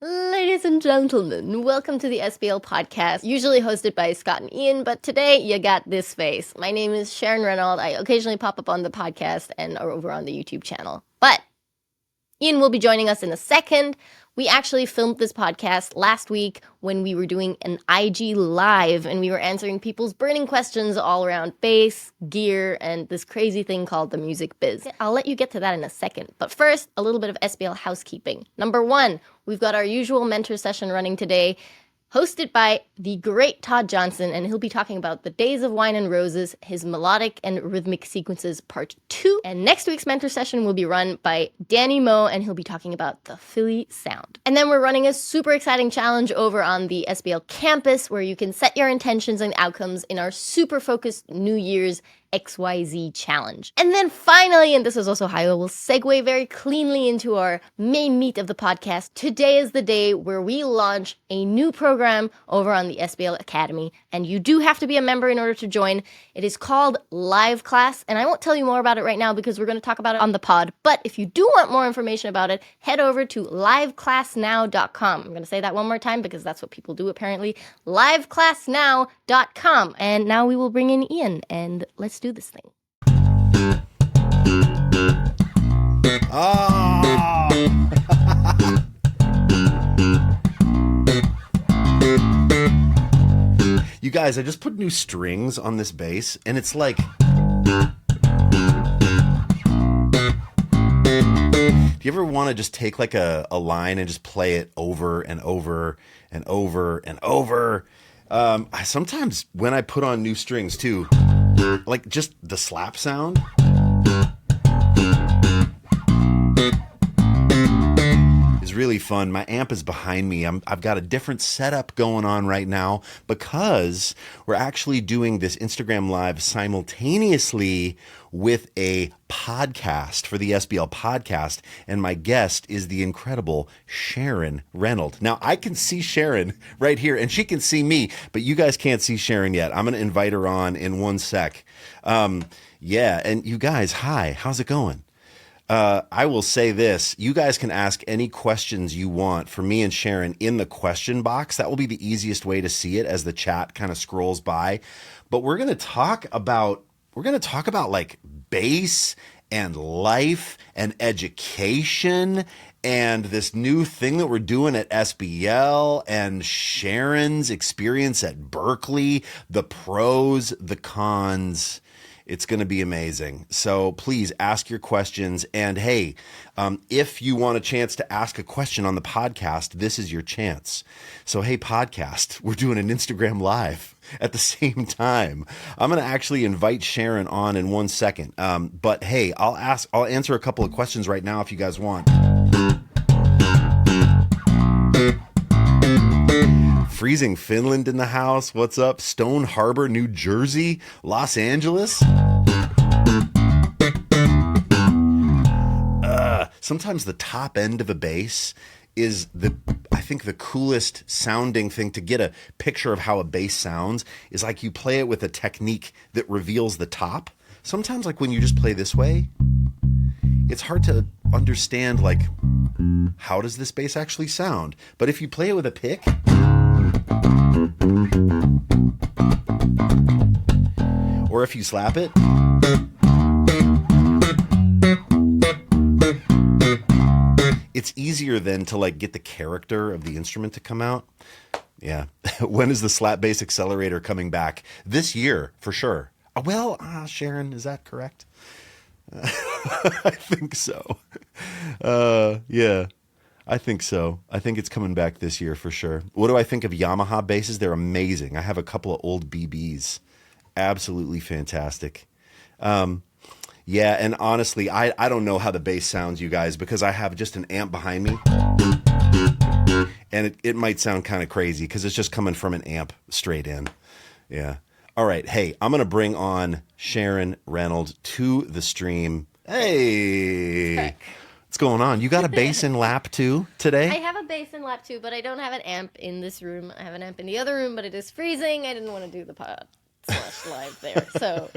Ladies and gentlemen, welcome to the SBL Podcast, usually hosted by Scott and Ian, but today you got this face. My name is Sharon Renold. I occasionally pop up on the podcast and are over on the YouTube channel. But Ian will be joining us in a second. We actually filmed this podcast last week when we were doing an IG live and we were answering people's burning questions all around bass, gear, and this crazy thing called the music biz. I'll let you get to that in a second. But first, a little bit of SBL housekeeping. Number one, we've got our usual mentor session running today, hosted by the great Todd Johnson, and he'll be talking about the Days of Wine and Roses, his melodic and rhythmic sequences part 2. And next week's mentor session will be run by Danny Moe, and he'll be talking about the Philly sound. And then we're running a super exciting challenge over on the SBL campus where you can set your intentions and outcomes in our super focused New Year's XYZ challenge. And then finally, and this is also how we'll segue very cleanly into our main meat of the podcast, today is the day where we launch a new program over on the SBL Academy, and you do have to be a member in order to join. It is called Live Class, and I won't tell you more about it right now because we're going to talk about it on the pod, but if you do want more information about it, head over to liveclassnow.com. I'm going to say that one more time because that's what people do apparently. liveclassnow.com. And now we will bring in Ian, and let's do this thing. You guys, I just put new strings on this bass, and it's like... Do you ever want to just take like a line and just play it over and over and over and over? Sometimes when I put on new strings too, like just the slap sound is really fun. My amp is behind me. I've got a different setup going on right now because we're actually doing this Instagram Live simultaneously with a podcast for the SBL Podcast, and my guest is the incredible Sharon Renold. Now, I can see Sharon right here, and she can see me, but you guys can't see Sharon yet. I'm going to invite her on in one sec. Yeah, and you guys, hi, how's it going? I will say this, you guys can ask any questions you want for me and Sharon in the question box. That will be the easiest way to see it as the chat kind of scrolls by. But we're going to talk about like bass and life and education and this new thing that we're doing at SBL and Sharon's experience at Berkeley, the pros, the cons. It's going to be amazing. So please ask your questions. And hey, if you want a chance to ask a question on the podcast, this is your chance. So hey, podcast, we're doing an Instagram Live at the same time. I'm going to actually invite Sharon on in one second. But hey, I'll answer a couple of questions right now if you guys want. Freezing Finland in the house. What's up? Stone Harbor, New Jersey, Los Angeles. Sometimes the top end of a bass is I think the coolest sounding thing to get a picture of how a bass sounds is like you play it with a technique that reveals the top. Sometimes like when you just play this way, it's hard to understand like how does this bass actually sound? But if you play it with a pick, or if you slap it, it's easier then to like get the character of the instrument to come out. Yeah. When is the slap bass accelerator coming back? This year, for sure. Well, Sharon, is that correct? I think so. Yeah. I think so. I think it's coming back this year for sure. What do I think of Yamaha basses? They're amazing. I have a couple of old BBs. Absolutely fantastic. Yeah, and honestly, I don't know how the bass sounds, you guys, because I have just an amp behind me. And it might sound kind of crazy because it's just coming from an amp straight in. Yeah. All right. Hey, I'm going to bring on Sharon Renold to the stream. Hey. Heck. What's going on? You got a bass in lap too today? I have a bass in lap too, but I don't have an amp in this room. I have an amp in the other room, but it is freezing. I didn't want to do the pod / live there. So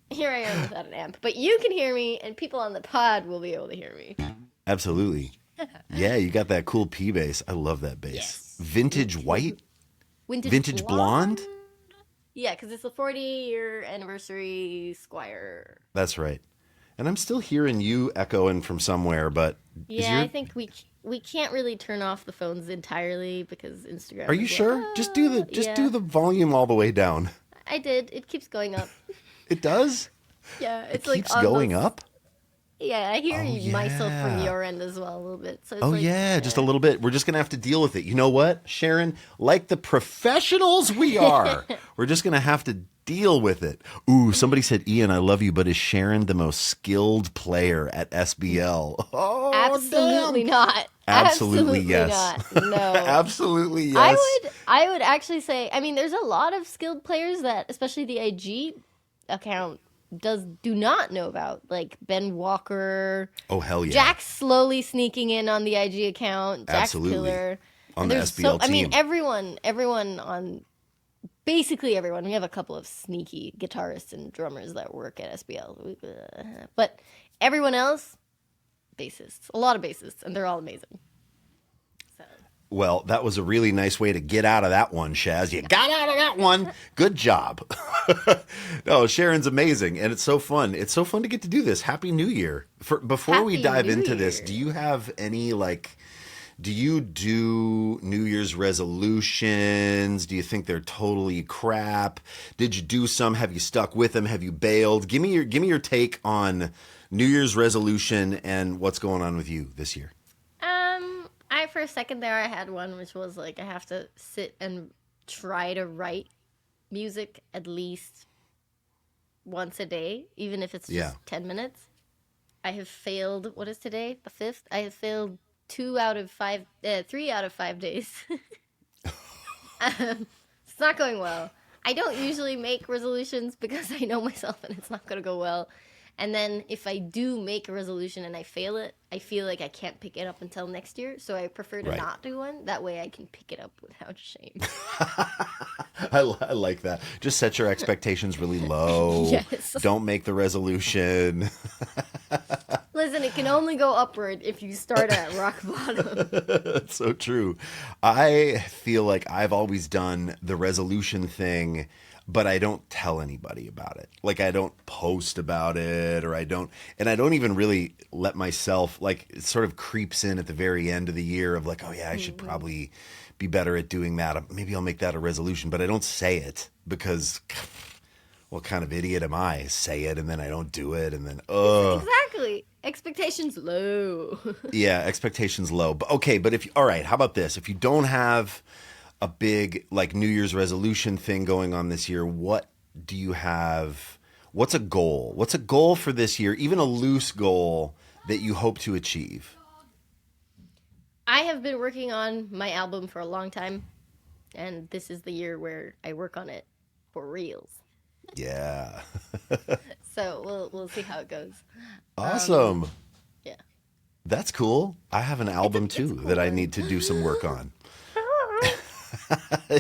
here I am without an amp. But you can hear me, and people on the pod will be able to hear me. Absolutely. Yeah, you got that cool P bass. I love that bass. Yes. Vintage white? Vintage blonde? Yeah, because it's the 40-year anniversary Squire. That's right. And I'm still hearing you echoing from somewhere, but yeah, I think we can't really turn off the phones entirely because Instagram. Are you sure? Just do the volume all the way down. I did. It keeps going up. It does? Yeah, it keeps going up? Yeah, I hear myself from your end as well a little bit. So it's just a little bit. We're just going to have to deal with it. You know what, Sharon? Like the professionals we are, we're just going to have to deal with it. Ooh, somebody said, Ian, I love you, but is Sharon the most skilled player at SBL? Oh, absolutely not. Absolutely yes. Not. No. Absolutely yes. I would actually say, I mean, there's a lot of skilled players that, especially the IG account, do not know about, like Ben Walker. Oh, hell yeah. Jack's slowly sneaking in on the IG account. Jack's killer. On the SBL team. I mean, everyone on, basically everyone. We have a couple of sneaky guitarists and drummers that work at SBL. But everyone else, bassists. A lot of bassists, and they're all amazing. Well, that was a really nice way to get out of that one, Shaz. You got out of that one. Good job. No, Sharon's amazing, and it's so fun. It's so fun to get to do this. Happy New Year. Before we dive into this, do you have any, do you do New Year's resolutions? Do you think they're totally crap? Did you do some? Have you stuck with them? Have you bailed? Give me your take on New Year's resolution and what's going on with you this year. For a second there, I had one, which was I have to sit and try to write music at least once a day, even if it's just 10 minutes. I have failed, what is today? The 5th? I have failed 3 out of 5 days. It's not going well. I don't usually make resolutions because I know myself and it's not going to go well. And then if I do make a resolution and I fail it, I feel like I can't pick it up until next year. So I prefer to not do one. That way I can pick it up without shame. I like that. Just set your expectations really low. Yes. Don't make the resolution. Listen, it can only go upward if you start at rock bottom. That's so true. I feel like I've always done the resolution thing, but I don't tell anybody about it. I don't post about it, or I don't even really let myself, it sort of creeps in at the very end of the year of oh yeah, I should probably be better at doing that. Maybe I'll make that a resolution, but I don't say it because what kind of idiot am I? Say it and then I don't do it and then, Exactly. Expectations low. Yeah, expectations low. But okay, but all right, how about this? If you don't have a big New Year's resolution thing going on this year, what do you have? What's a goal? What's a goal for this year? Even a loose goal that you hope to achieve? I have been working on my album for a long time, and this is the year where I work on it for reals. Yeah. So we'll see how it goes. Awesome. Yeah. That's cool. I have an album too cool that I need to do some work on.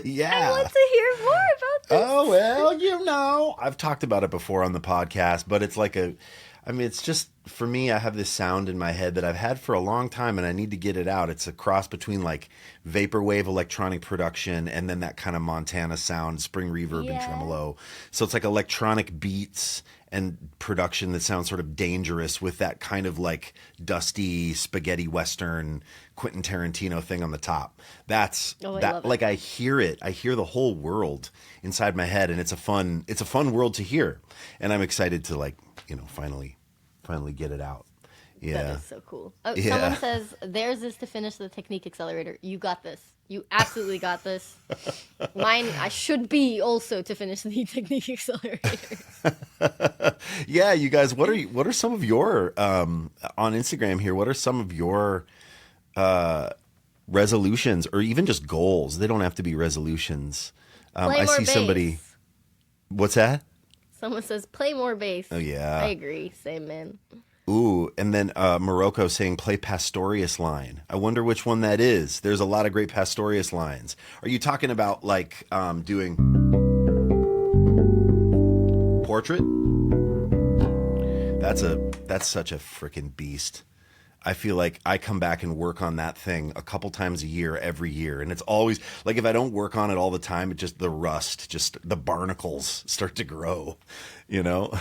Yeah. I want to hear more about this. Oh, well, I've talked about it before on the podcast, but it's it's just, for me, I have this sound in my head that I've had for a long time and I need to get it out. It's a cross between vaporwave electronic production and then that kind of Montana sound, spring reverb and tremolo. So it's electronic beats and production that sounds sort of dangerous with that kind of dusty spaghetti Western Quentin Tarantino thing on the top. That's I hear it. I hear the whole world inside my head, and it's a fun world to hear. And I'm excited to finally get it out. Yeah. That is so cool. Oh, yeah. Someone says theirs is to finish the Technique Accelerator. You got this. You absolutely got this. Mine, I should be also to finish the Technique Accelerator. Yeah, you guys, what are some of your on Instagram here? What are some of your resolutions or even just goals? They don't have to be resolutions. I see bass. Somebody. What's that? Someone says play more bass. Oh yeah, I agree. Same, man. Ooh, and then Morocco saying play Pastorius line. I wonder which one that is. There's a lot of great Pastorius lines. Are you talking about doing portrait? That's such a freaking beast. I feel like I come back and work on that thing a couple times a year, every year. And it's always like, if I don't work on it all the time, it just, the rust, just the barnacles start to grow, you know?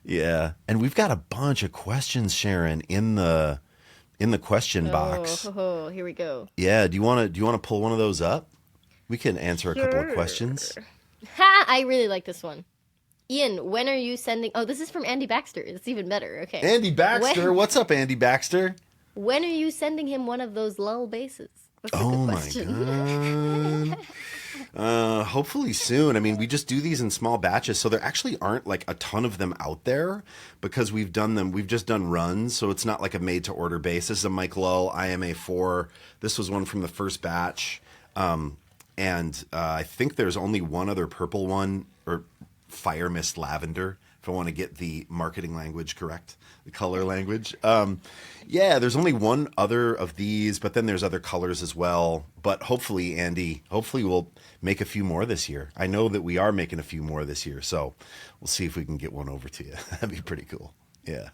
Yeah. And we've got a bunch of questions, Sharon, in the question box. Oh, here we go. Yeah. Do you want to pull one of those up? We can answer a couple of questions. Ha! I really like this one. Ian, when are you sending... Oh, this is from Andy Baxter. It's even better. Okay. Andy Baxter. What's up, Andy Baxter? When are you sending him one of those Lull basses? That's a good question. My God. Hopefully soon. I mean, we just do these in small batches, so there actually aren't like a ton of them out there because we've just done runs, so it's not like a made-to-order bass. This is a Mike Lull IMA4. This was one from the first batch. And I think there's only one other purple one, or Fire Mist Lavender, if I want to get the marketing language correct, the color language. Yeah, there's only one other of these, but then there's other colors as well. But hopefully, Andy, we'll make a few more this year. I know that we are making a few more this year, so we'll see if we can get one over to you. That'd be pretty cool. Yeah.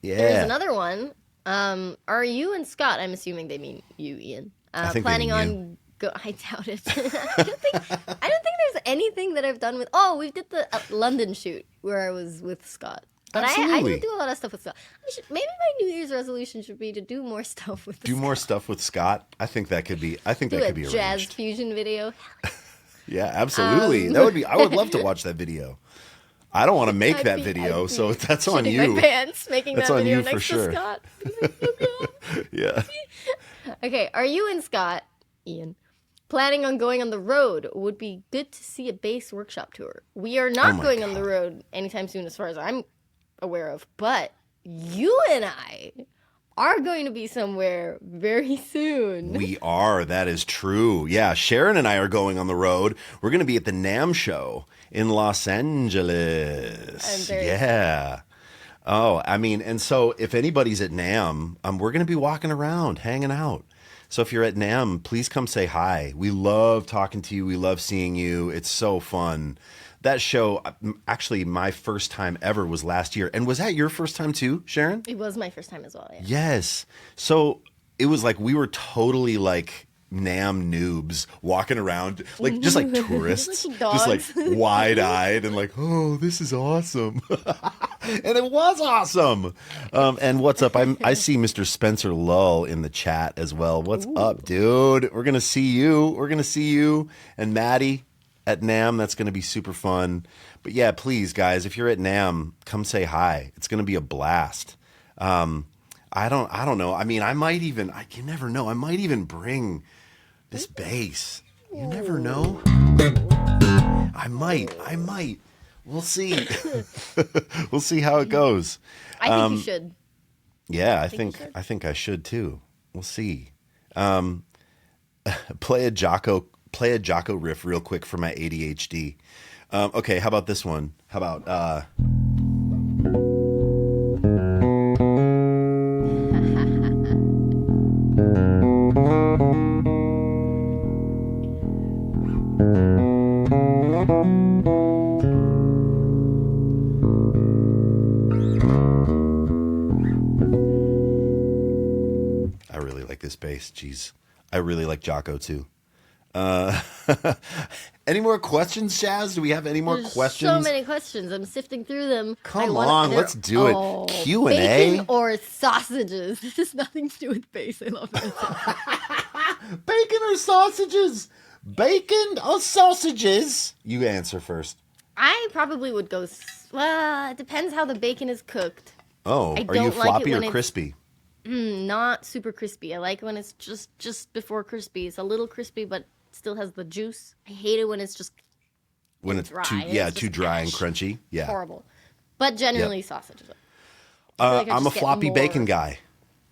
There's another one. Are you and Scott, I'm assuming they mean you, Ian, planning on... I doubt it. I don't think there's anything that I've done with... Oh, we did the London shoot where I was with Scott. But I do a lot of stuff with Scott. Maybe my New Year's resolution should be to do more stuff with Scott. Do more stuff with Scott? I think that could be arranged. Jazz fusion video. Yeah, absolutely. I would love to watch that video. I don't want to make that video, so that's on you. My pants making that's that video on you next for sure. to Scott. Oh, yeah. Okay, are you and Scott, Ian, planning on going on the road? Would be good to see a bass workshop tour. We are not going on the road anytime soon as far as I'm aware of, but you and I are going to be somewhere very soon. We are. That is true. Yeah, Sharon and I are going on the road. We're going to be at the NAMM show in Los Angeles. Yeah. Oh, I mean, and so if anybody's at NAMM, we're going to be walking around, hanging out. So if you're at NAMM, please come say hi. We love talking to you. We love seeing you. It's so fun. That show, actually, my first time ever was last year. And was that your first time too, Sharon? It was my first time as well, yeah. Yes. So it was like we were totally like NAMM noobs walking around, like just like tourists, like just like wide-eyed and like, oh, this is awesome. And it was awesome. And what's up? I see Mr. Spencer Lull in the chat as well. What's up, dude? We're going to see you. We're going to see you and Maddie at NAMM. That's going to be super fun. But yeah, please, guys, if you're at NAMM, come say hi. It's going to be a blast. I don't know. I mean, you never know. I might even bring this bass. You never know. I might. We'll see. We'll see how it goes. I think you should. Yeah, I think I should too. We'll see. Play a Jocko riff real quick for my ADHD. Okay, how about this one? How about I really like this bass. Jeez. I really like Jocko too. Any more questions, Shaz? Do we have any more questions? So many questions. I'm sifting through them. Come on, let's do it. Q&A. Bacon or sausages? This has nothing to do with bass. I love it. Bacon or sausages? Bacon or sausages? You answer first. I probably would go... Well, it depends how the bacon is cooked. Oh, are you floppy or crispy? Not super crispy. I like when it's just before crispy. It's a little crispy, but still has the juice. I hate it when it's just dry. Too dry and crunchy. Yeah, horrible. But generally, sausages. I'm a floppy bacon guy.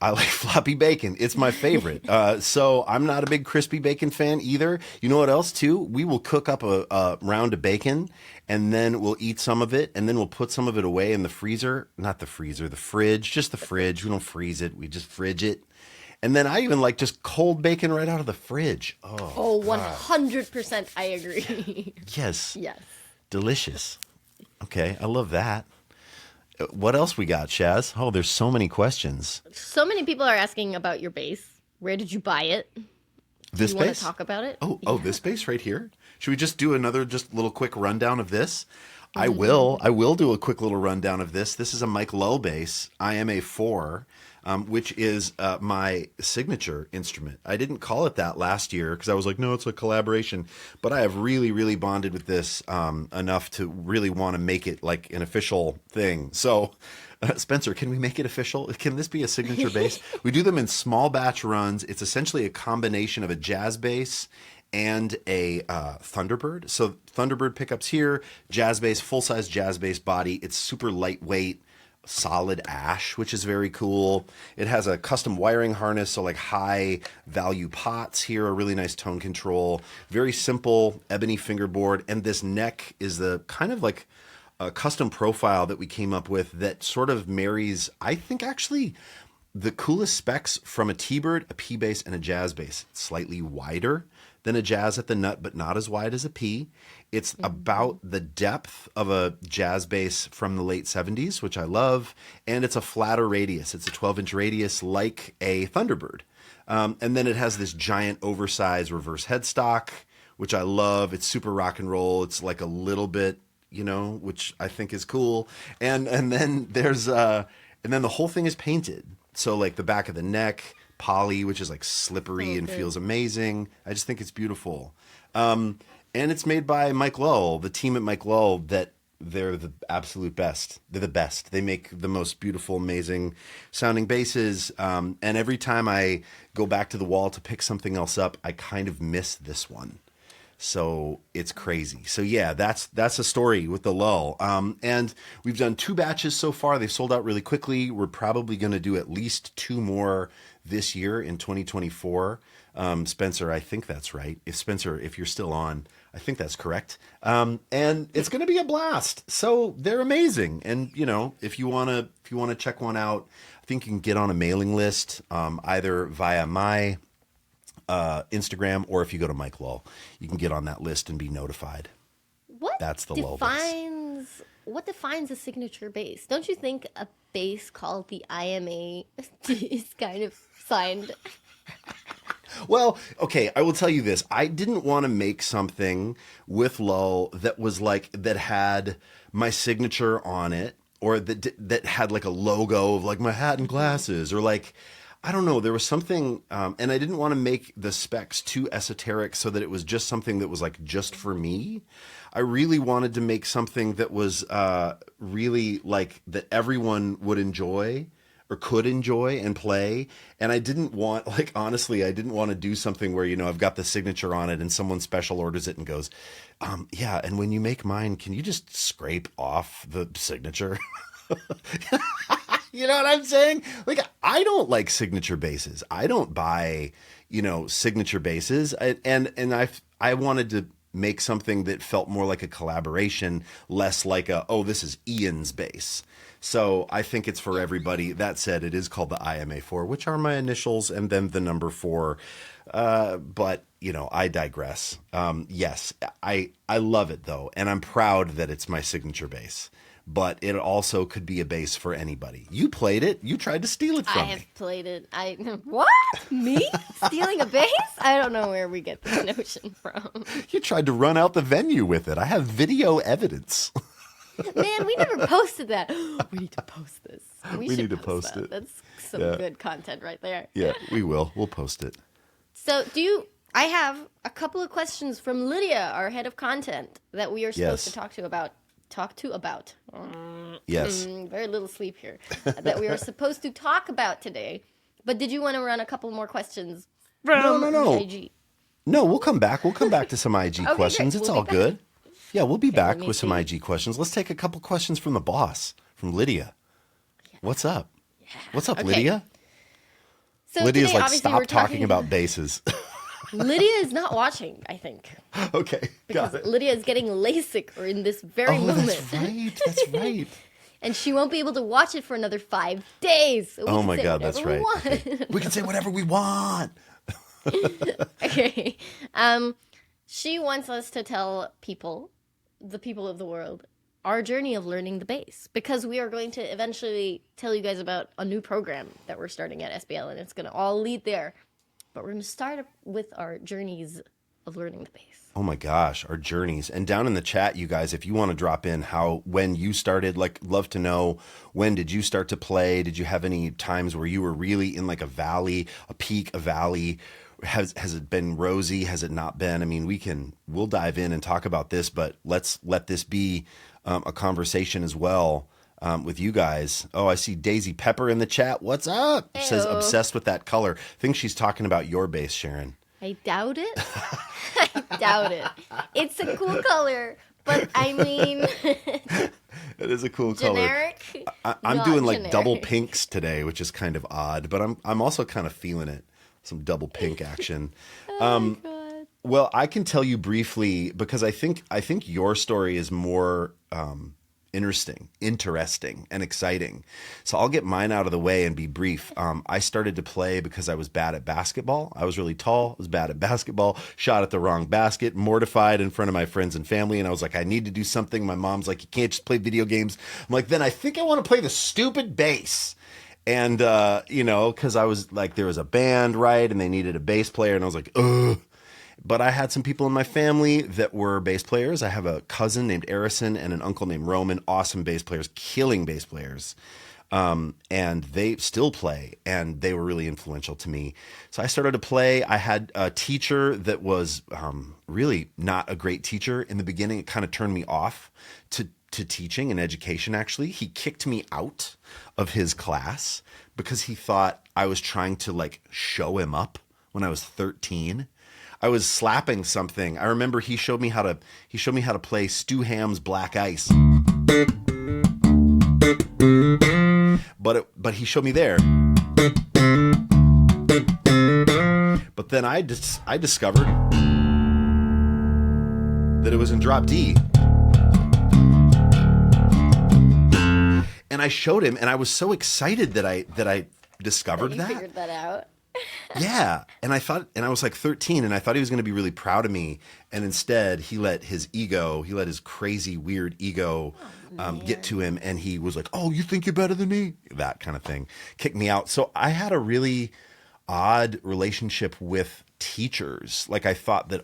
I like floppy bacon. It's my favorite. So I'm not a big crispy bacon fan either. You know what else too? We will cook up a round of bacon and then we'll eat some of it and then we'll put some of it away in the freezer. Not the freezer, the fridge. Just the fridge. We don't freeze it. We just fridge it. And then I even like just cold bacon right out of the fridge. Oh, 100% I agree. Yes. Yes. Delicious. Okay, I love that. What else we got, Shaz? Oh, there's so many questions. So many people are asking about your bass. Where did you buy it? This Do you bass? want to talk about it? Oh, this bass right here? Should we just do another just little quick rundown of this? I will do a quick little rundown of this. This is a Mike Lull bass, IMA4, which is my signature instrument. I didn't call it that last year because I was like, no, it's a collaboration. But I have really, really bonded with this enough to really want to make it like an official thing. So, Spencer, can we make it official? Can this be a signature bass? We do them in small batch runs. It's essentially a combination of a jazz bass and a Thunderbird. So Thunderbird pickups here, jazz bass, full-size jazz bass body. It's super lightweight, solid ash, which is very cool. It has a custom wiring harness, so like high value pots here, a really nice tone control, very simple ebony fingerboard, and this neck is the kind of like a custom profile that we came up with that sort of marries, I think actually, the coolest specs from a T-Bird, a P bass, and a jazz bass. It's slightly wider than a jazz at the nut, but not as wide as a P. It's about the depth of a jazz bass from the late 70s, which I love, and it's a flatter radius. It's a 12-inch radius like a Thunderbird. And then it has this giant oversized reverse headstock, which I love. It's super rock and roll. It's like a little bit, which I think is cool. And then there's and then the whole thing is painted. So like the back of the neck, poly, which is like slippery and feels amazing. I just think it's beautiful. And it's made by Mike Lull, the team at Mike Lull, that they're the absolute best. They're the best. They make the most beautiful, amazing sounding basses. And every time I go back to the wall to pick something else up, I kind of miss this one. So it's crazy. So yeah, that's a story with the Lull. And we've done 2 batches so far. They've sold out really quickly. We're probably going to do at least 2 more this year in 2024. Spencer, I think that's right. If you're still on, I think that's correct. And it's going to be a blast. So they're amazing. And if you want to check one out, I think you can get on a mailing list, either via my Instagram, or if you go to Mike Lull, you can get on that list and be notified. That's the Lull bass. What defines a signature bass? Don't you think a bass called the IMA is kind of signed? Well, okay, I will tell you this. I didn't want to make something with Lull that was that had my signature on it, or that had like a logo of like my hat and glasses, or like, I don't know, there was something, and I didn't want to make the specs too esoteric so that it was just something that was like just for me. I really wanted to make something that was really like that everyone would enjoy or could enjoy and play. And I didn't want, honestly, I didn't want to do something where, I've got the signature on it and someone special orders it and goes, yeah, and when you make mine, can you just scrape off the signature? You know what I'm saying? I don't like signature basses. I don't buy, signature basses. And I wanted to make something that felt more like a collaboration, less like this is Ian's bass. So I think it's for everybody. That said, it is called the IMA4, which are my initials, and then the number 4. But, I digress. Yes, I love it, though, and I'm proud that it's my signature bass. But it also could be a bass for anybody. You played it. You tried to steal it from me. I have played it. What? Me? Stealing a bass? I don't know where we get this notion from. You tried to run out the venue with it. I have video evidence. Man, we never posted that. We need to post this. We need to post it. That's some good content right there. Yeah, we will. We'll post it. So I have a couple of questions from Lydia, our head of content, that we are supposed to talk to about. Yes. Very little sleep here. That we are supposed to talk about today. But did you want to run a couple more questions from IG? No, we'll come back. We'll come back to some IG questions. Great. It's all good. Yeah, we'll be back with some IG questions. Let's take a couple questions from the boss, from Lydia. Yeah. What's up? Yeah. What's up, Lydia? So Lydia's today, stop talking about basses. Lydia is not watching, I think. Okay, got it. Lydia is getting LASIK in this very moment. That's right. That's right. And she won't be able to watch it for another 5 days. So oh my God, that's right. Okay. We can say whatever we want. Okay. She wants us to tell the people of the world, our journey of learning the bass, because we are going to eventually tell you guys about a new program that we're starting at SBL, and it's going to all lead there. But we're going to start with our journeys of learning the bass. Oh my gosh, our journeys. And down in the chat, you guys, if you want to drop in when you started, like, love to know, when did you start to play? Did you have any times where you were really in like a valley, a peak, a valley? Has it been rosy? Has it not been? I mean, we'll dive in and talk about this, but let's let this be a conversation as well with you guys. Oh, I see Daisy Pepper in the chat. What's up? Heyo. Says obsessed with that color. I think she's talking about your bass, Sharon. I doubt it. I doubt it. It's a cool color, but I mean... It is a cool generic, color. I'm not doing like generic. double pinks today, which is kind of odd, but I'm also kind of feeling it. Some double pink action. Oh my God. Well, I can tell you briefly because I think your story is more interesting, and exciting. So I'll get mine out of the way and be brief. I started to play because I was bad at basketball. I was really tall, was bad at basketball, shot at the wrong basket, mortified in front of my friends and family. And I was like, I need to do something. My mom's like, you can't just play video games. I'm like, then I think I want to play the stupid bass. And, because I was like, there was a band, right? And they needed a bass player. And I was like, ugh. But I had some people in my family that were bass players. I have a cousin named Harrison and an uncle named Roman, awesome bass players, killing bass players. And they still play, and they were really influential to me. So I started to play. I had a teacher that was really not a great teacher in the beginning. It kind of turned me off to teaching and education, actually. He kicked me out of his class because he thought I was trying to like show him up when I was 13. I was slapping something. I remember he showed me how to play Stu Ham's Black Ice. But he showed me there. But then I discovered that it was in drop D. And I showed him, and I was so excited that I discovered that. You figured that out. Yeah. And I was like 13, and I thought he was going to be really proud of me. And instead, he let his crazy, weird ego get to him. And he was like, oh, you think you're better than me? That kind of thing. Kicked me out. So I had a really odd relationship with teachers. Like I thought that,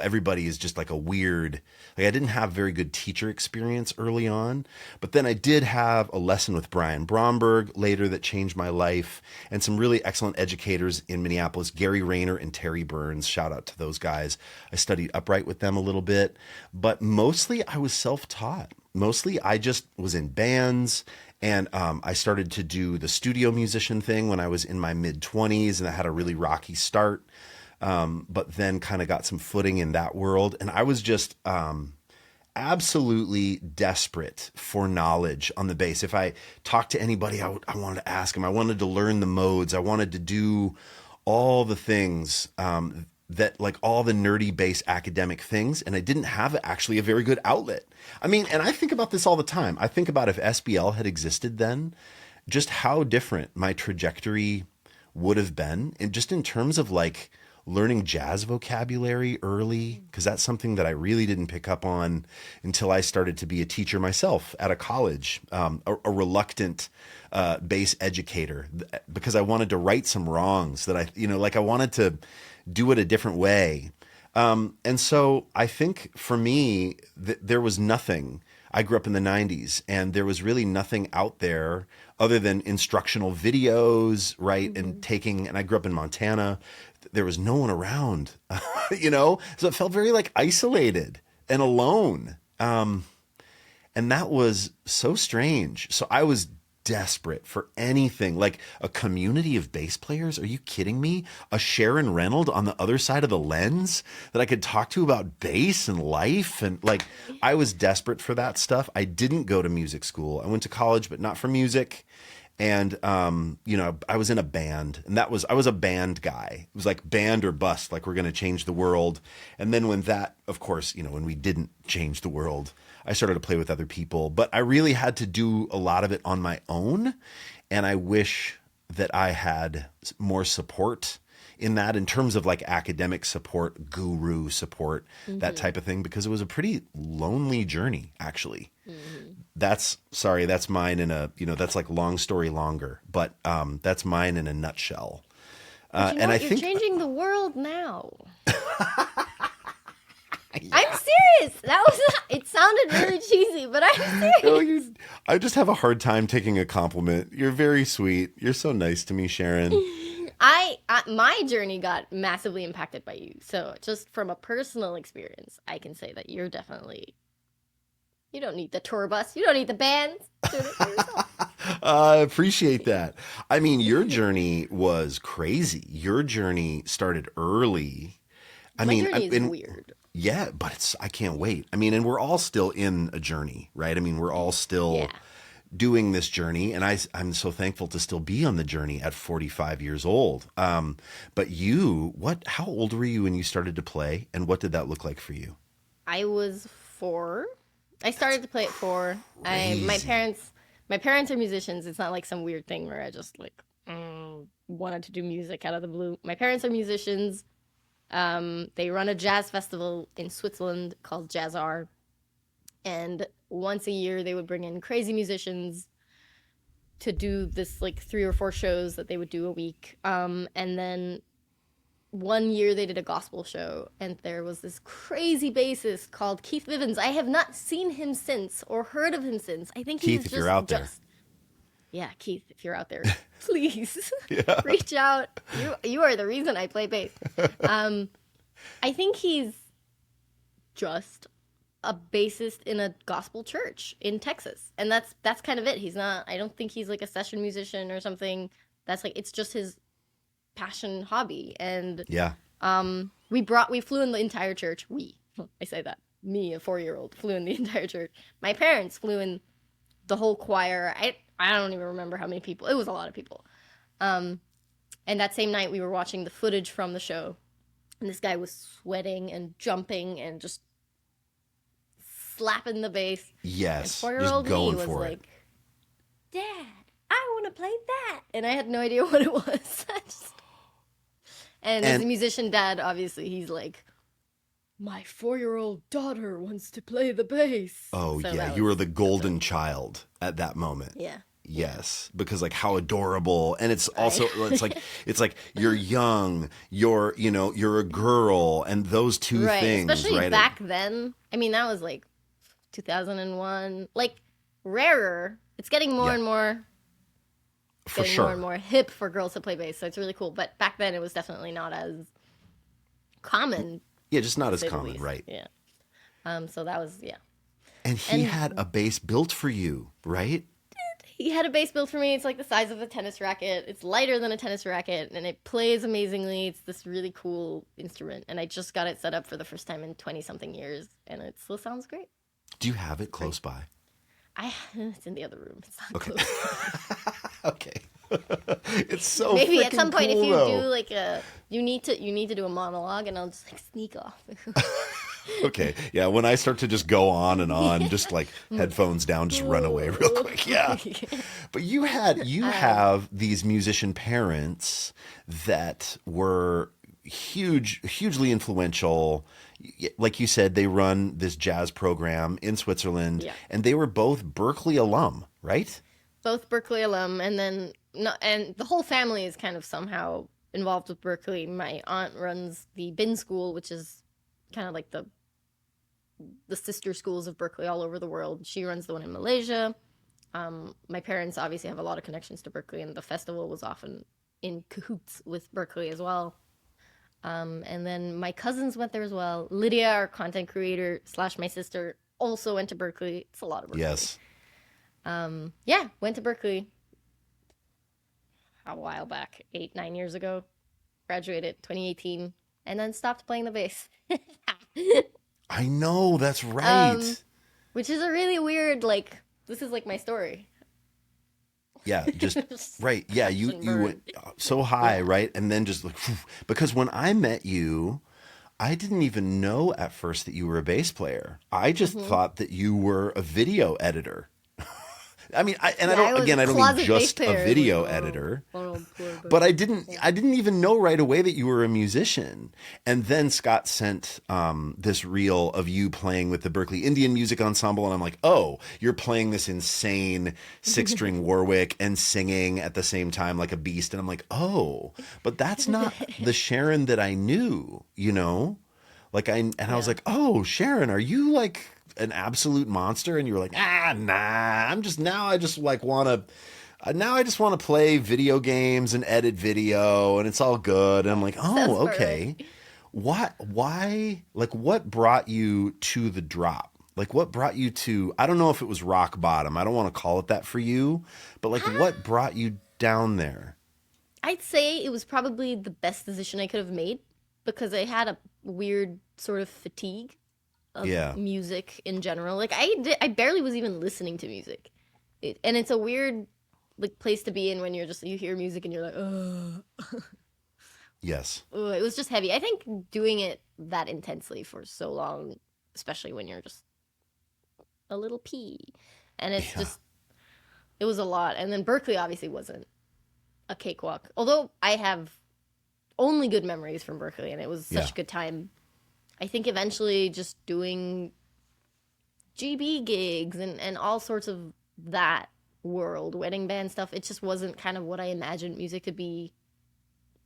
everybody is just like a weird, like I didn't have very good teacher experience early on, but then I did have a lesson with Brian Bromberg later that changed my life, and some really excellent educators in Minneapolis, Gary Rayner and Terry Burns. Shout out to those guys. I studied upright with them a little bit, but mostly I was self-taught. Mostly I just was in bands, and I started to do the studio musician thing when I was in my mid-20s, and I had a really rocky start. But then kind of got some footing in that world. And I was just absolutely desperate for knowledge on the bass. If I talked to anybody, I wanted to ask them. I wanted to learn the modes. I wanted to do all the things that, like, all the nerdy bass academic things. And I didn't have actually a very good outlet. I mean, and I think about this all the time. I think about if SBL had existed then, just how different my trajectory would have been, and just in terms of like learning jazz vocabulary early, because that's something that I really didn't pick up on until I started to be a teacher myself at a college, a reluctant bass educator, because I wanted to right some wrongs that I wanted to do it a different way. And so I think for me, there was nothing. I grew up in the 90s, and there was really nothing out there other than instructional videos, right? Mm-hmm. And I grew up in Montana. There was no one around, so it felt very like isolated and alone. And that was so strange. So I was desperate for anything like a community of bass players. Are you kidding me? A Sharon Renold on the other side of the lens that I could talk to about bass and life. And like, I was desperate for that stuff. I didn't go to music school. I went to college, but not for music. And, I was in a band, and I was a band guy. It was like band or bust, like we're going to change the world. And then when that, of course, when we didn't change the world, I started to play with other people, but I really had to do a lot of it on my own. And I wish that I had more support in terms of like academic support, guru support, that type of thing, because it was a pretty lonely journey, actually. That's mine in a, that's like long story longer, but that's mine in a nutshell. And I think you're changing the world now. I'm serious. It sounded really cheesy, but I'm serious. I just have a hard time taking a compliment. You're very sweet. You're so nice to me, Sharon. My journey got massively impacted by you. So just from a personal experience, I can say that you're definitely, you don't need the tour bus. You don't need the bands. Do it for yourself. I appreciate that. I mean, your journey was crazy. Your journey started early. My journey is weird. Yeah, but I can't wait. I mean, and we're all still in a journey, right? I mean, we're all still doing this journey, and I'm so thankful to still be on the journey at 45 years old. But how old were you when you started to play, and what did that look like for you? I was 4. I started to play at 4. My parents are musicians. It's not like some weird thing where I just like wanted to do music out of the blue. My parents are musicians. They run a jazz festival in Switzerland called Jazzar, and once a year they would bring in crazy musicians to do this like 3 or 4 shows that they would do a week. And then one year they did a gospel show, and there was this crazy bassist called Keith Vivens. I have not seen him since or heard of him since. I think Keith, if you're out there. Yeah, Keith, if you're out there, please reach out. You are the reason I play bass. I think he's just a bassist in a gospel church in Texas, and that's kind of it. He's not. I don't think he's like a session musician or something. That's like, it's just his passion hobby. And we flew in the entire church. I say that, me, a 4-year-old, flew in the entire church. My parents flew in the whole choir. I don't even remember how many people. It was a lot of people. And that same night we were watching the footage from the show, and this guy was sweating and jumping and just slapping the bass. Yes, and 4-year-old just going me was for like, it. Dad, I want to play that. And I had no idea what it was. And as a musician dad, obviously, he's like, my 4-year-old daughter wants to play the bass. Oh, so yeah. You were the golden child at that moment. Yeah. Yes, because like how adorable, and it's also it's like you're young, you're a girl, and those two things, especially right? Back then. I mean, that was like 2001, like rarer. It's getting more and more. For sure. More and more hip for girls to play bass, so it's really cool. But back then, it was definitely not as common. Yeah, just not as common, right? Yeah. So that was And he had a bass built for you, right? He had a bass built for me. It's like the size of a tennis racket. It's lighter than a tennis racket, and it plays amazingly. It's this really cool instrument, and I just got it set up for the first time in 20-something years, and it still sounds great. Do you have it close by? It's in the other room. It's not okay. close. Okay. It's so maybe at some point cool, if you though. do like you need to do a monologue, and I'll just like sneak off. Okay. Yeah. When I start to just go on and on, just like headphones down, just run away real quick. Yeah. But you have these musician parents that were hugely influential. Like you said, they run this jazz program in Switzerland, and they were both Berkeley alum, right? Both Berkeley alum, and the whole family is kind of somehow involved with Berkeley. My aunt runs the Bin School, which is kind of like the sister schools of Berkeley all over the world. She runs the one in Malaysia. My parents obviously have a lot of connections to Berkeley, and the festival was often in cahoots with Berkeley as well. And then my cousins went there as well. Lydia, our content creator / my sister, also went to Berkeley. It's a lot of Berkeley. Yes. Went to Berkeley a while back, 8-9 years ago. Graduated 2018, and then stopped playing the bass. I know, that's right. Which is a really weird, this is like my story. Yeah, just right. Yeah, you went so high, right? And then just like, because when I met you, I didn't even know at first that you were a bass player. I just thought that you were a video editor. I mean, I I was don't mean closet bass just a player. video Like, editor, poor but I didn't even know right away that you were a musician. And then Scott sent this reel of you playing with the Berkeley Indian Music Ensemble, and I'm like, oh, you're playing this insane 6-string Warwick and singing at the same time like a beast. And I'm like, oh, but that's not the Sharon that I knew, you know? Like I was like, oh, Sharon, are you like an absolute monster? And you were like, nah, I just want to play video games and edit video and it's all good. And I'm like, oh, okay. Why, like what brought you to the drop? Like what brought you to, I don't know if it was rock bottom. I don't want to call it that for you, but like what brought you down there? I'd say it was probably the best decision I could have made because I had a weird sort of fatigue of music in general. Like I barely was even listening to music, and it's a weird like place to be in when you hear music and you're like, oh. Yes. It was just heavy. I think doing it that intensely for so long, especially when you're just a little pea, and it's just it was a lot. And then Berkeley obviously wasn't a cakewalk, although I have only good memories from Berkeley, and it was such a good time. I think eventually just doing GB gigs and all sorts of that world, wedding band stuff, it just wasn't kind of what I imagined music to be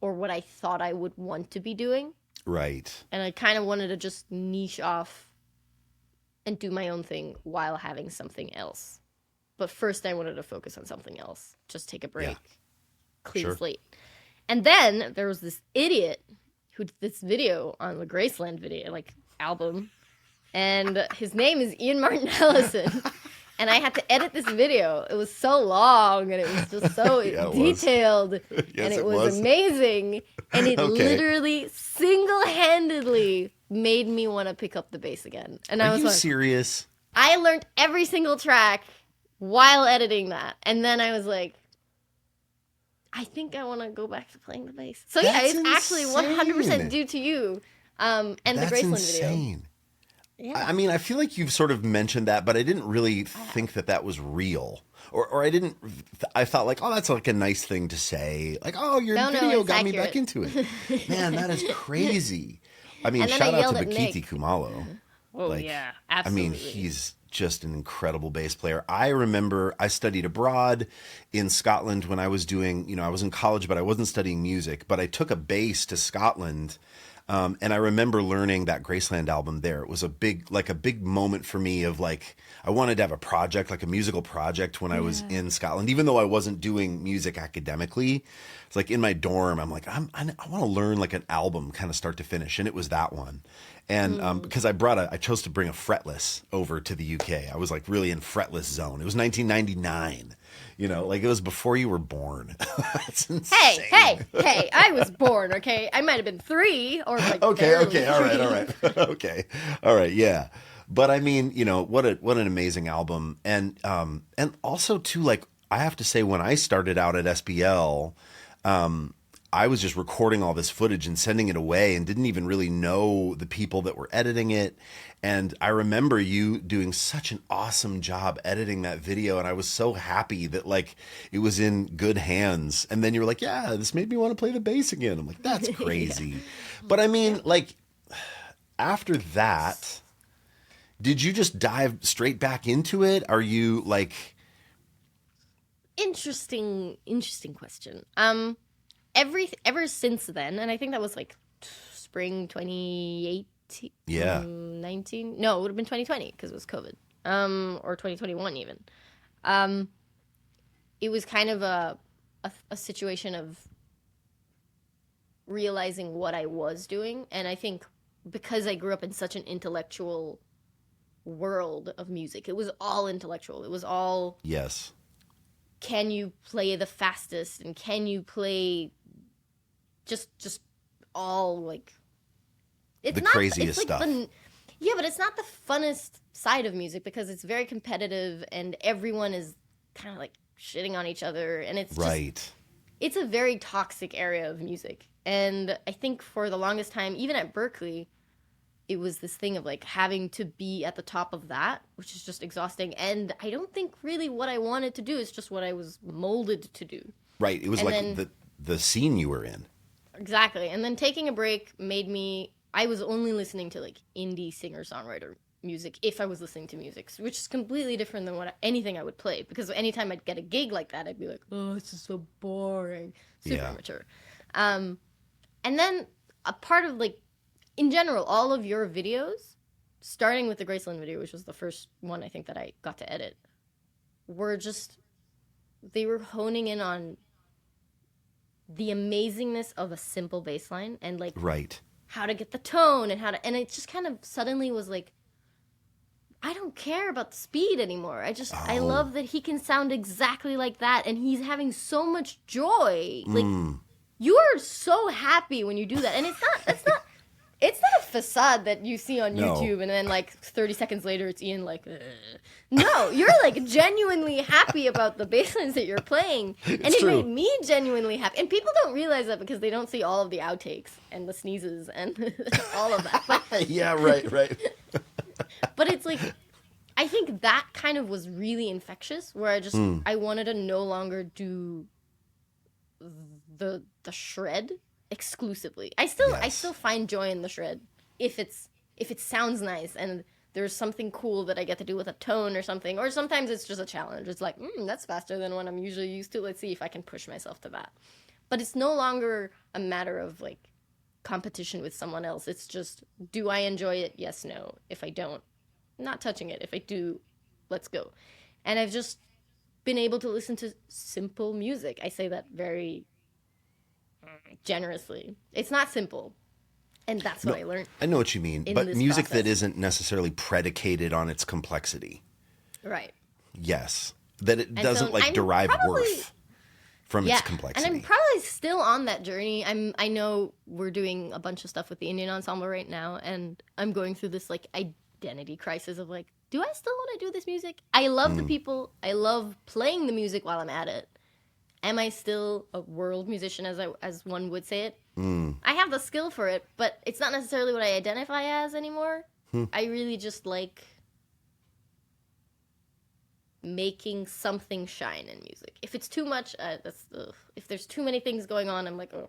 or what I thought I would want to be doing. Right. And I kind of wanted to just niche off and do my own thing while having something else. But first I wanted to focus on something else. Just take a break. Clean slate. And then there was this idiot who did this video on the Graceland video, like album, and his name is Ian Martin Allison. And I had to edit this video. It was so long and it was just so detailed. And it was amazing. And it literally single-handedly made me want to pick up the bass again. And I was like, serious? I learned every single track while editing that. And then I was like, I think I want to go back to playing the bass. So it's actually 100% due to you and the Graceland video. Yeah. I mean, I feel like you've sort of mentioned that, but I didn't really think that was real. Or I thought like, oh, that's like a nice thing to say. Like, oh, your video got me back into it. Man, that is crazy. I mean, shout out to Bakiti Kumalo. Oh, yeah, absolutely. I mean, he's just an incredible bass player. I remember I studied abroad in Scotland when I was doing, I was in college, but I wasn't studying music, but I took a bass to Scotland. And I remember learning that Graceland album there. It was a big moment for me of like, I wanted to have a project, like a musical project when I was in Scotland, even though I wasn't doing music academically. It's like in my dorm, I'm like, I want to learn like an album kind of start to finish. And it was that one. And because I chose to bring a fretless over to the UK. I was like really in fretless zone. It was 1999. Like it was before you were born. That's insane. Hey, I was born, okay? I might have been 3 or like Okay, all right. Okay. All right, yeah. But I mean, what an amazing album. And also too, like I have to say when I started out at SBL, I was just recording all this footage and sending it away and didn't even really know the people that were editing it. And I remember you doing such an awesome job editing that video. And I was so happy that like it was in good hands. And then you were like, yeah, this made me want to play the bass again. I'm like, that's crazy. But I mean, like after that, did you just dive straight back into it? Are you like... Interesting question. Ever since then, and I think that was like spring 2018. Yeah. 19. No, it would have been 2020 because it was COVID. Or 2021 even. It was kind of a situation of realizing what I was doing, and I think because I grew up in such an intellectual world of music, it was all intellectual. It was all can you play the fastest, and can you play just all like it's the not, craziest it's like stuff. But it's not the funnest side of music because it's very competitive and everyone is kind of like shitting on each other, and it's just, it's a very toxic area of music. And I think for the longest time, even at Berkeley, it was this thing of like having to be at the top of that, which is just exhausting. And I don't think really what I wanted to do is just what I was molded to do. Right. It was And like then, the scene you were in. exactly. And then taking a break made me, I was only listening to like indie singer-songwriter music if I was listening to music, which is completely different than anything I would play. Because anytime I'd get a gig like that, I'd be like, oh, this is so boring. Super immature. And then a part of like, in general, all of your videos, starting with the Graceland video, which was the first one I think that I got to edit, were just, they were honing in on the amazingness of a simple bass line and like how to get the tone and and it just kind of suddenly was like, I don't care about the speed anymore. I love that he can sound exactly like that and he's having so much joy. Like, you are so happy when you do that. And it's not a facade that you see on YouTube and then like 30 seconds later it's Ian like, ugh. No, you're like genuinely happy about the bass lines that you're playing. And it made me genuinely happy. And people don't realize that because they don't see all of the outtakes and the sneezes and all of that. But, yeah, right. but it's like, I think that kind of was really infectious where I wanted to no longer do the shred exclusively. I still find joy in the shred if it sounds nice and there's something cool that I get to do with a tone or something, or sometimes it's just a challenge. It's like, that's faster than what I'm usually used to. Let's see if I can push myself to that. But it's no longer a matter of like competition with someone else. It's just, do I enjoy it? Yes, no. If I don't, not touching it. If I do, let's go. And I've just been able to listen to simple music. I say that very generously. It's not simple. And that's what I learned. I know what you mean. But music that isn't necessarily predicated on its complexity. Right. Yes. That it doesn't derive worth from its complexity. And I'm probably still on that journey. I know we're doing a bunch of stuff with the Indian ensemble right now, and I'm going through this like identity crisis of like, do I still want to do this music? I love the people. I love playing the music while I'm at it. Am I still a world musician, as one would say it? I have the skill for it, but it's not necessarily what I identify as anymore. I really just like making something shine in music. If it's too much, if there's too many things going on, I'm like, oh.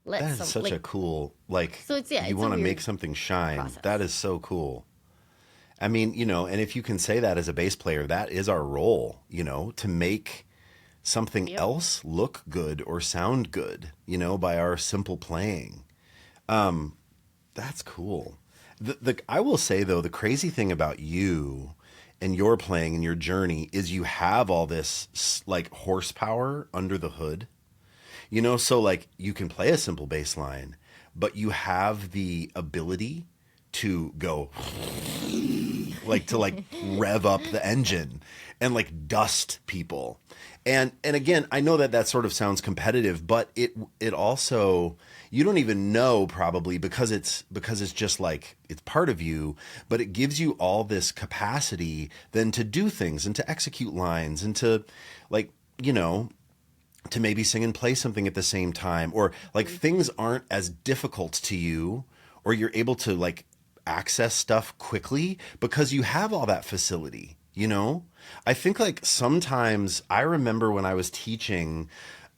That is such a cool, like, so you want to make something shine. Process. That is so cool. I mean, and if you can say that as a bass player, that is our role, to make something else look good or sound good, by our simple playing. That's cool. I will say, though, the crazy thing about you and your playing and your journey is you have all this, like, horsepower under the hood. So, like, you can play a simple bass line, but you have the ability to go, to rev up the engine and, like, dust people. And again, I know that sort of sounds competitive, but it also, you don't even know probably because it's just like, it's part of you, but it gives you all this capacity then to do things and to execute lines and to, like, to maybe sing and play something at the same time, or like things aren't as difficult to you, or you're able to like access stuff quickly because you have all that facility. I think like sometimes I remember when I was teaching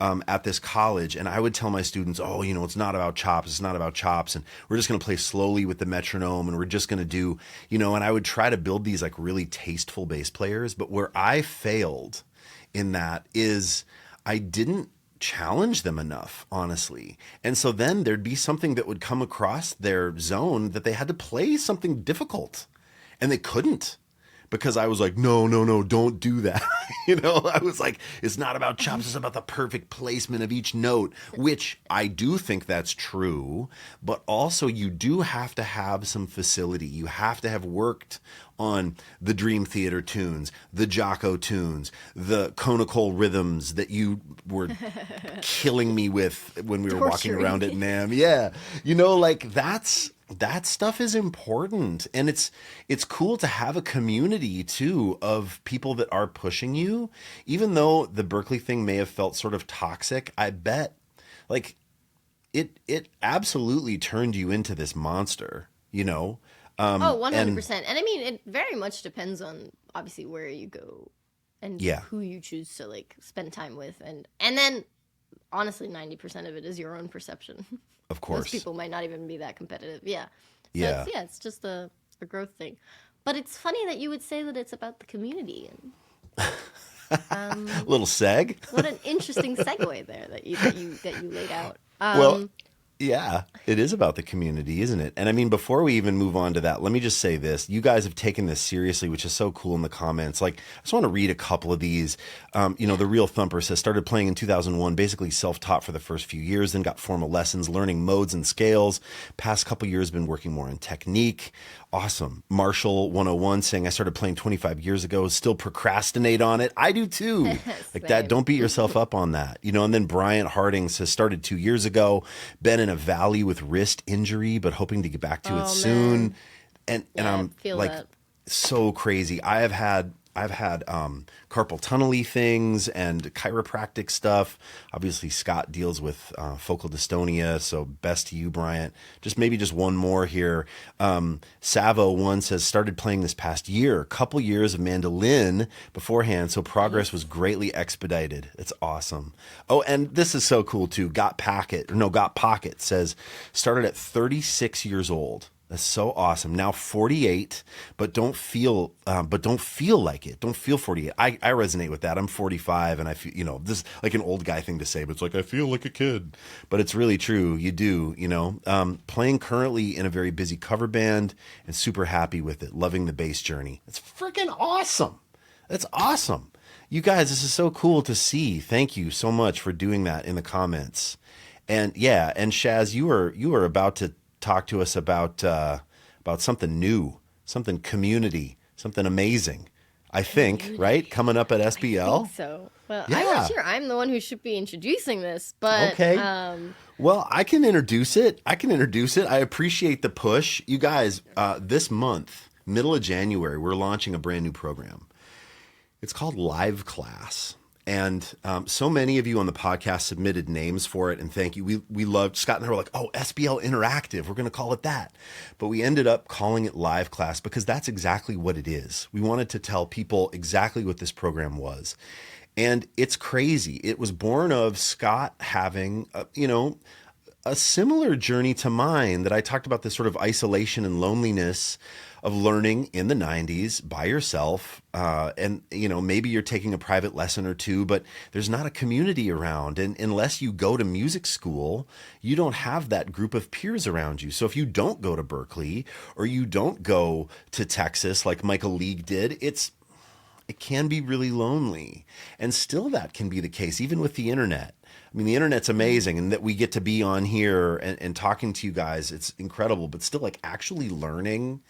at this college, and I would tell my students, oh, it's not about chops. It's not about chops. And we're just going to play slowly with the metronome. And we're just going to do, and I would try to build these like really tasteful bass players. But where I failed in that is I didn't challenge them enough, honestly. And so then there'd be something that would come across their zone that they had to play something difficult, and they couldn't. Because I was like, no, don't do that. I was like, it's not about chops. It's about the perfect placement of each note, which I do think that's true. But also you do have to have some facility. You have to have worked on the Dream Theater tunes, the Jocko tunes, the conical rhythms that you were killing me with when we were walking around at NAMM. Yeah. Like that stuff is important, and it's cool to have a community too of people that are pushing you, even though the Berkeley thing may have felt sort of toxic. I bet like it absolutely turned you into this monster, you know? Oh, And 100%. And I mean, it very much depends on obviously where you go and yeah, who you choose to like spend time with. And then honestly, 90% of it is your own perception. of Most course. people might not even be that competitive. Yeah. So Yeah. it's just a growth thing. But it's funny that you would say that it's about the community. And A little seg. what an interesting segue there that you laid out. Well, yeah, it is about the community, isn't it? And I mean, before we even move on to that, let me just say this. You guys have taken this seriously, which is so cool in the comments. Like, I just want to read a couple of these. The Real Thumper says, started playing in 2001, basically self-taught for the first few years, then got formal lessons, learning modes and scales. Past couple years, been working more on technique. Awesome. Marshall 101 saying, I started playing 25 years ago, still procrastinate on it. I do too. Like that, don't beat yourself up on that. And then Bryant Harding says, started 2 years ago, been in a valley with wrist injury, but hoping to get back to it soon. Man. And Yeah, I'm feel like, that. so crazy. I've had carpal tunnel-y things and chiropractic stuff. Obviously, Scott deals with focal dystonia, so best to you, Bryant. Maybe just one more here. Savo1 says, started playing this past year, couple years of mandolin beforehand, so progress was greatly expedited. It's awesome. Oh, and this is so cool too. Got Pocket says, started at 36 years old. That's so awesome. Now 48, but don't feel like it. Don't feel 48. I resonate with that. I'm 45 and I feel, this is like an old guy thing to say, but it's like, I feel like a kid, but it's really true. You do, playing currently in a very busy cover band and super happy with it. Loving the bass journey. It's freaking awesome. That's awesome. You guys, this is so cool to see. Thank you so much for doing that in the comments. And yeah, and Shaz, you were about to talk to us about something new, something community, something amazing. I think, right? Coming up at SBL. I think so. Well, Yeah. I'm not sure. I'm the one who should be introducing this, but Okay. Well, I can introduce it. I appreciate the push. You guys, this month, middle of January, we're launching a brand new program. It's called Live Class. And so many of you on the podcast submitted names for it, and thank you. We loved, Scott and I were like, oh, SBL Interactive, we're going to call it that. But we ended up calling it Live Class because that's exactly what it is. We wanted to tell people exactly what this program was. And it's crazy. It was born of Scott having, a similar journey to mine, that I talked about, this sort of isolation and loneliness of learning in the 90s by yourself. And maybe you're taking a private lesson or two, but there's not a community around. And unless you go to music school, you don't have that group of peers around you. So if you don't go to Berkeley or you don't go to Texas like Michael League did, it can be really lonely. And still that can be the case, even with the internet. I mean, the internet's amazing, and that we get to be on here and talking to you guys, it's incredible, but still, like, actually learning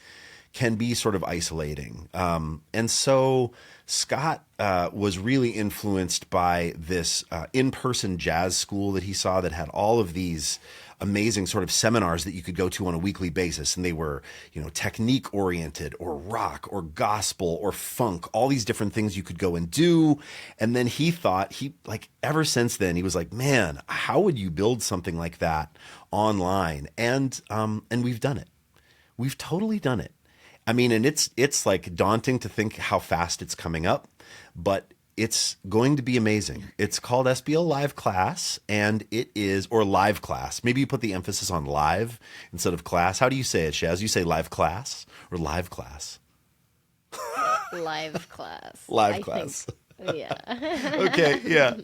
can be sort of isolating. And so Scott was really influenced by this in-person jazz school that he saw that had all of these amazing sort of seminars that you could go to on a weekly basis. And they were, technique oriented or rock or gospel or funk, all these different things you could go and do. And then he thought, ever since then, he was like, man, how would you build something like that online? And we've done it. We've totally done it. I mean, and it's like daunting to think how fast it's coming up, but it's going to be amazing. It's called SBL Live Class, and it is, or Live Class. Maybe you put the emphasis on live instead of class. How do you say it, Shaz? You say Live Class or Live Class? Live Class. Live Class. Yeah. Okay, yeah.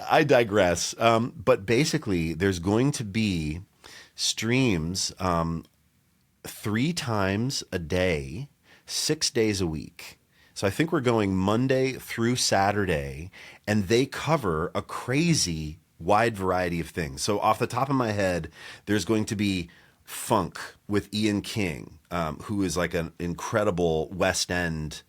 I digress. But basically, there's going to be streams 3 times a day, 6 days a week. So I think we're going Monday through Saturday, and they cover a crazy wide variety of things. So off the top of my head, there's going to be funk with Ian King, who is like an incredible West End,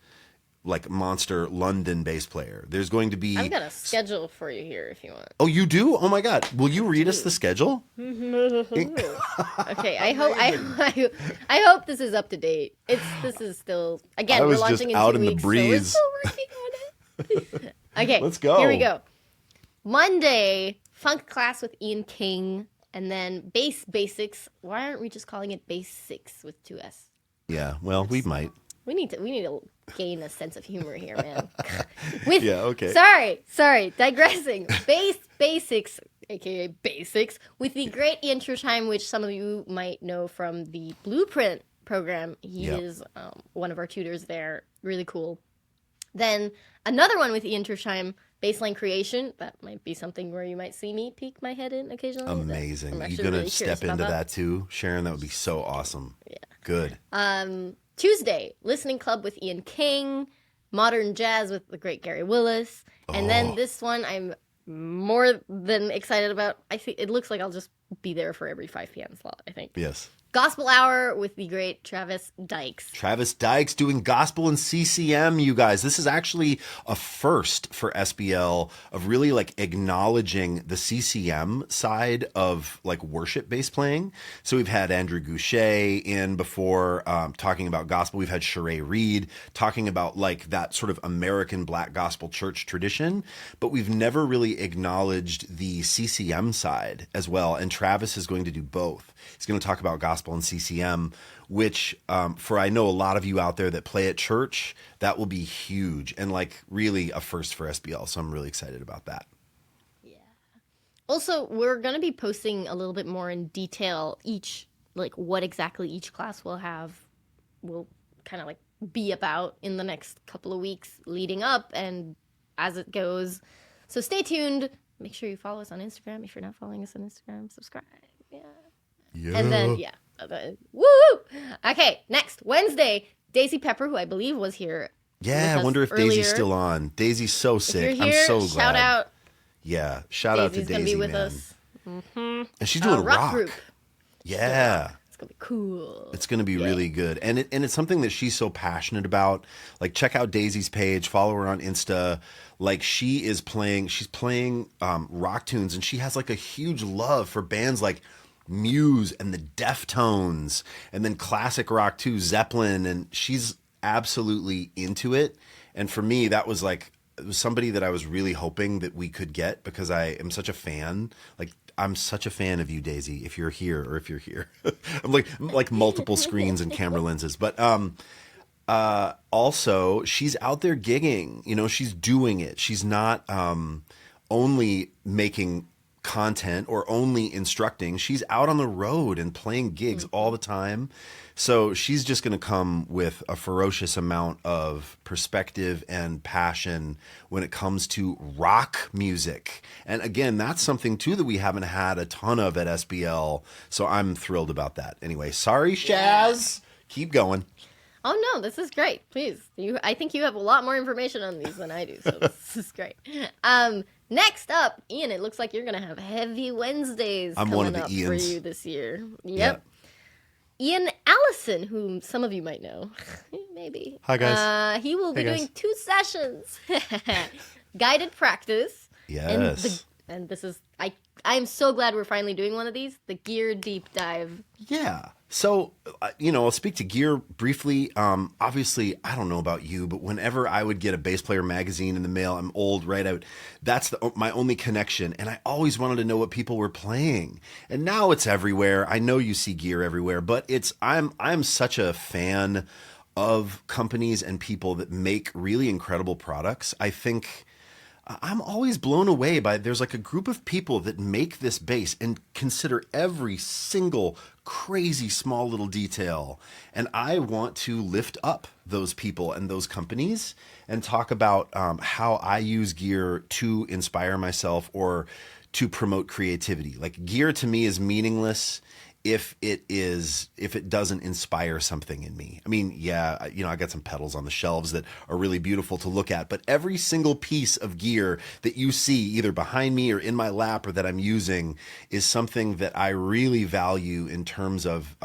like monster London bass player. There's going to be... I've got a schedule for you here if you want. Oh, you do? Oh my God. Will you read us the schedule? Okay, I hope this is up to date. This is still, again, we're launching in 2 weeks, out in the breeze. so we're still working on it. Okay, Let's go. Here we go. Monday, funk class with Ian King. And then bass basics. Why aren't we just calling it basics with 2 S? Yeah, well, we might. We need to gain a sense of humor here, man. Yeah, okay. Sorry, digressing. Basics, aka basics, with the great Ian Allison, which some of you might know from the Blueprint program. He is one of our tutors there. Really cool. Then another one with Ian Allison, baseline creation. That might be something where you might see me peek my head in occasionally. Amazing. I'm You actually gonna really step into that too, Sharon? That would be so awesome. Yeah. Good. Tuesday, listening club with Ian King, modern jazz with the great Gary Willis, and then this one I'm more than excited about. I think it looks like I'll just be there for every 5 p.m. slot, I think. Yes. Gospel Hour with the great Travis Dykes. Travis Dykes doing gospel and CCM, you guys. This is actually a first for SBL of really like acknowledging the CCM side of like worship bass playing. So we've had Andrew Goucher in before talking about gospel. We've had Sheree Reed talking about like that sort of American Black gospel church tradition, but we've never really acknowledged the CCM side as well. And Travis is going to do both. He's going to talk about gospel and CCM, which for I know a lot of you out there that play at church, that will be huge and like really a first for SBL. So I'm really excited about that. Yeah. Also, we're going to be posting a little bit more in detail like what exactly each class will kind of like be about in the next couple of weeks leading up and as it goes. So stay tuned. Make sure you follow us on Instagram. If you're not following us on Instagram, subscribe. Yeah. And then, woo! Okay, next, Wednesday, Daisy Pepper, who I believe was here. Yeah, I wonder if earlier. Daisy's still on. Daisy's so sick. If you're here, I'm so glad. Shout out. Yeah, shout out to Daisy's Daisy, gonna be with man. us. Mm-hmm. And she's doing rock. Group. Yeah. It's gonna be cool. It's going to be really good. And it's something that she's so passionate about. Like, check out Daisy's page, follow her on Insta. Like, she's playing rock tunes, and she has like a huge love for bands like Muse and the Deftones, and then classic rock too, Zeppelin, and she's absolutely into it. And for me, that was like, it was somebody that I was really hoping that we could get because I am such a fan. Like, I'm such a fan of you, Daisy, if you're here or if you're here. I'm like multiple screens and camera lenses. But also, she's out there gigging. You know, she's doing it. She's not only making content or only instructing. She's out on the road and playing gigs all the time. So she's just going to come with a ferocious amount of perspective and passion when it comes to rock music. And again, that's something too that we haven't had a ton of at SBL. So I'm thrilled about that. Anyway, sorry, Shaz. Keep going. Oh no, this is great. Please, I think you have a lot more information on these than I do, so this is great. Next up, Ian, it looks like you're gonna have heavy Wednesdays coming up for you this year. Yep. Ian Allison, whom some of you might know, maybe. Hi guys. He will be doing 2 sessions, guided practice. Yes. And this is I'm so glad we're finally doing one of these. The gear deep dive. Yeah. So, I'll speak to gear briefly. Obviously, I don't know about you, but whenever I would get a bass player magazine in the mail, I'm old, right? That's my only connection. And I always wanted to know what people were playing. And now it's everywhere. I know you see gear everywhere, but I'm such a fan of companies and people that make really incredible products. I think I'm always blown away by there's like a group of people that make this bass and consider every single crazy small little detail. And I want to lift up those people and those companies and talk about how I use gear to inspire myself or to promote creativity. Like, gear to me is meaningless if it doesn't inspire something in me. I mean, yeah, I got some pedals on the shelves that are really beautiful to look at, but every single piece of gear that you see either behind me or in my lap or that I'm using is something that I really value in terms of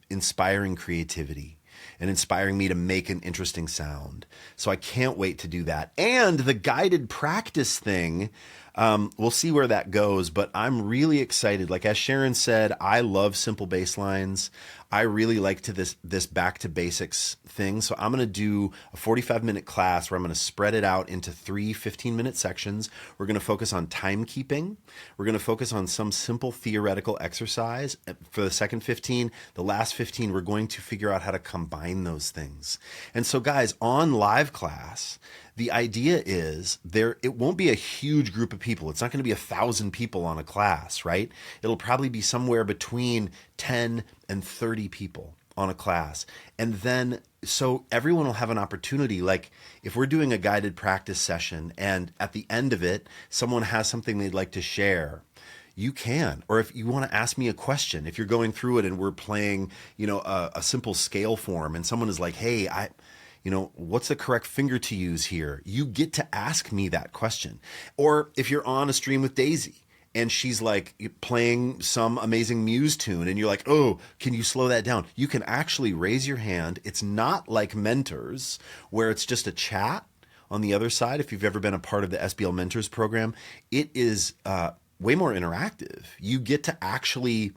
inspiring creativity and inspiring me to make an interesting sound. So I can't wait to do that. And the guided practice thing, We'll see where that goes, but I'm really excited. Like as Sharon said, I love simple bass lines. I really like this back to basics thing. So I'm going to do a 45-minute class where I'm going to spread it out into 3 15-minute sections. We're going to focus on timekeeping. We're going to focus on some simple theoretical exercise for the second 15. The last 15, we're going to figure out how to combine those things. And so guys, on live class, the idea is it won't be a huge group of people. It's not going to be 1,000 people on a class, right? It'll probably be somewhere between 10 and 30 people on a class. And then, so everyone will have an opportunity. Like if we're doing a guided practice session and at the end of it, someone has something they'd like to share, you can. Or if you want to ask me a question, if you're going through it and we're playing, a simple scale form and someone is like, hey, what's the correct finger to use here? You get to ask me that question. Or if you're on a stream with Daisy and she's like playing some amazing Muse tune and you're like, oh, can you slow that down? You can actually raise your hand. It's not like Mentors where it's just a chat on the other side. If you've ever been a part of the SBL Mentors program, it is way more interactive. You get to actually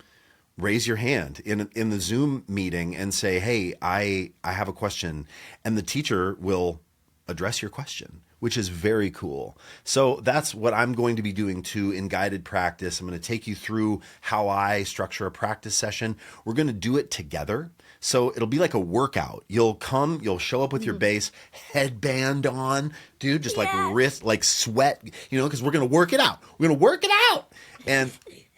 raise your hand in the Zoom meeting and say, hey, I have a question. And the teacher will address your question, which is very cool. So that's what I'm going to be doing too in guided practice. I'm going to take you through how I structure a practice session. We're going to do it together. So it'll be like a workout. You'll show up with your bass, headband on, dude, just like wrist, like sweat, because we're going to work it out. We're going to work it out. And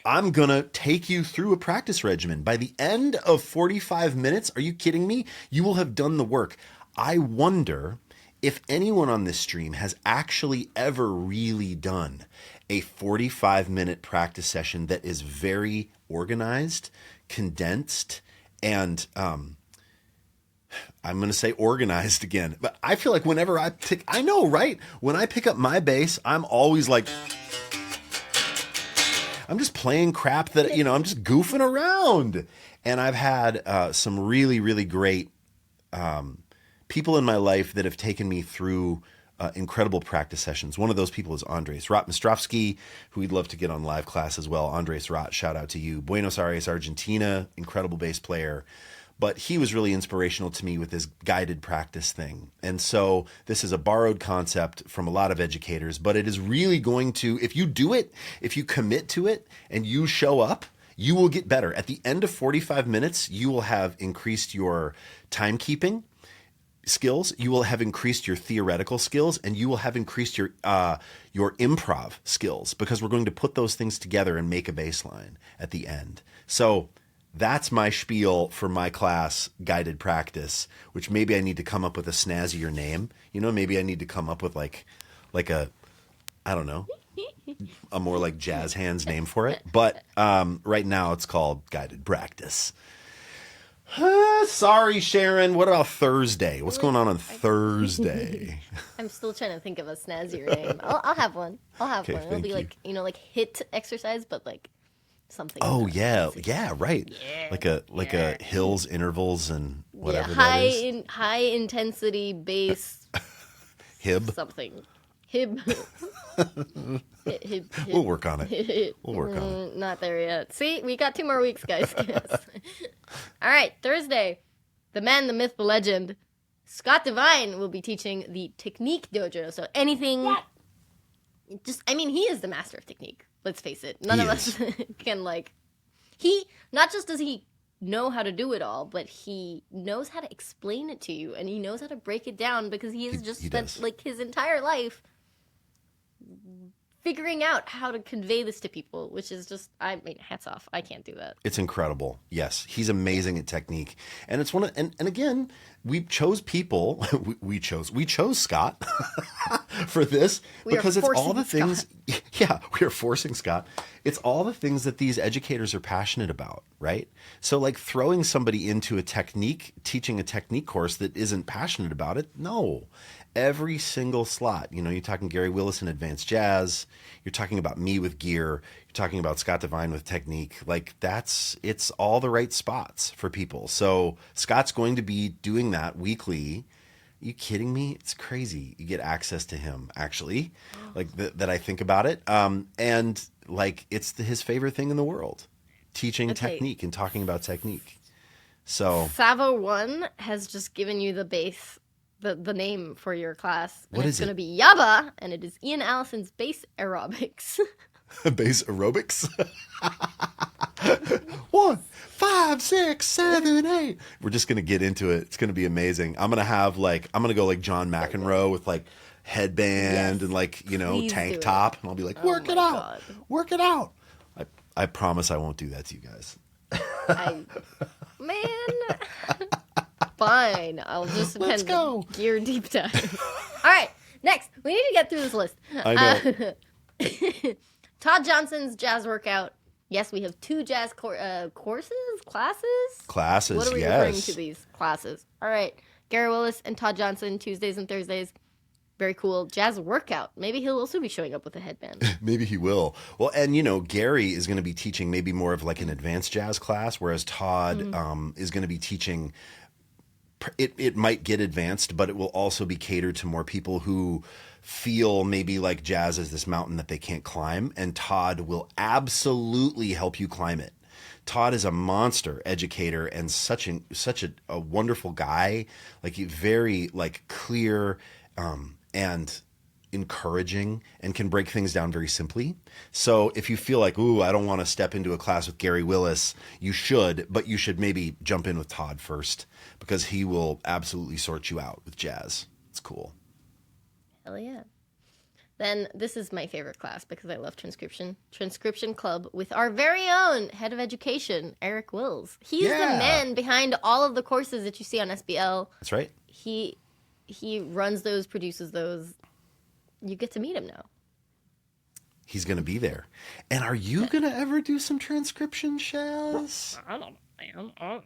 I'm going to take you through a practice regimen. By the end of 45 minutes, are you kidding me? You will have done the work. I wonder if anyone on this stream has actually ever really done a 45-minute practice session that is very organized, condensed, and I'm going to say organized again. But I feel like whenever I know, right? When I pick up my bass, I'm always like, I'm just playing crap that, I'm just goofing around. And I've had some really, really great people in my life that have taken me through incredible practice sessions. One of those people is Andres Rotmistrovsky, who we'd love to get on live class as well. Andres Rot, shout out to you. Buenos Aires, Argentina, incredible bass player. But he was really inspirational to me with this guided practice thing. And so this is a borrowed concept from a lot of educators, but it is really going to, if you do it, if you commit to it and you show up, you will get better. At the end of 45 minutes, you will have increased your timekeeping skills, you will have increased your theoretical skills, and you will have increased your improv skills, because we're going to put those things together and make a bass line at the end. So that's my spiel for my class, guided practice, which maybe I need to come up with a snazzier name. Maybe I need to come up with like a, I don't know, a more like jazz hands name for it. But right now it's called guided practice. Sorry, Sharon. What about Thursday? What's going on Thursday? I'm still trying to think of a snazzier name. I'll have one. Okay, It'll be like, like HIT exercise, but like something. Oh yeah, right. Yeah. Like a hills, intervals, and whatever high that is. High intensity bass. Hib. Something. Hib. Hib. We'll work on it. We'll work on it. Not there yet. See, we got 2 more weeks, guys. All right, Thursday, the man, the myth, the legend, Scott Devine will be teaching the Technique Dojo. So anything, he is the master of technique. Let's face it. None of us can not just does he know how to do it all, but he knows how to explain it to you, and he knows how to break it down, because he has spent his entire life figuring out how to convey this to people, which is just, hats off. I can't do that. It's incredible. Yes, he's amazing at technique. And it's one of, and again, we chose people, we chose Scott for this, because it's all the things, we are forcing Scott. It's all the things that these educators are passionate about, right? So like throwing somebody into teaching a technique course that isn't passionate about it, no. Every single slot, you're talking Gary Willis in advanced jazz, you're talking about me with gear, you're talking about Scott Devine with technique. Like it's all the right spots for people. So Scott's going to be doing that weekly, you kidding me? It's crazy. You get access to him, actually, like that I think about it. And like it's his favorite thing in the world, teaching technique and talking about technique. So Savo 1 has just given you the base, the name for your class. And what it's is going to it? be Yaba, and it is Ian Allison's bass aerobics. Bass aerobics. 1, 5, 6, 7, 8. We're just gonna get into it. It's gonna be amazing. I'm gonna go like John McEnroe with like headband and like tank top, and I'll be like, work it out, work it out. I promise I won't do that to you guys. Man, fine. I'll just Let's go. Gear deep dive. All right, next we need to get through this list. I know. Todd Johnson's jazz workout. Yes, we have 2 jazz classes. Classes. What are we yes. referring to these classes? All right, Gary Willis and Todd Johnson, Tuesdays and Thursdays. Very cool. Jazz workout. Maybe he'll also be showing up with a headband. Maybe he will. Well, and Gary is going to be teaching maybe more of like an advanced jazz class, whereas Todd is going to be teaching. It might get advanced, but it will also be catered to more people who feel maybe like jazz is this mountain that they can't climb, and Todd will absolutely help you climb it. Todd is a monster educator and such a wonderful guy, like very like clear and encouraging, and can break things down very simply. So if you feel like, ooh, I don't want to step into a class with Gary Willis, you should, but you should maybe jump in with Todd first, because he will absolutely sort you out with jazz. It's cool. Hell yeah. Then this is my favorite class because I love transcription. Transcription Club with our very own head of education, Eric Wills. He's the man behind all of the courses that you see on SBL. That's right. He runs those, produces those. You get to meet him now. He's going to be there. And are you going to ever do some transcription, Shaz? I don't know,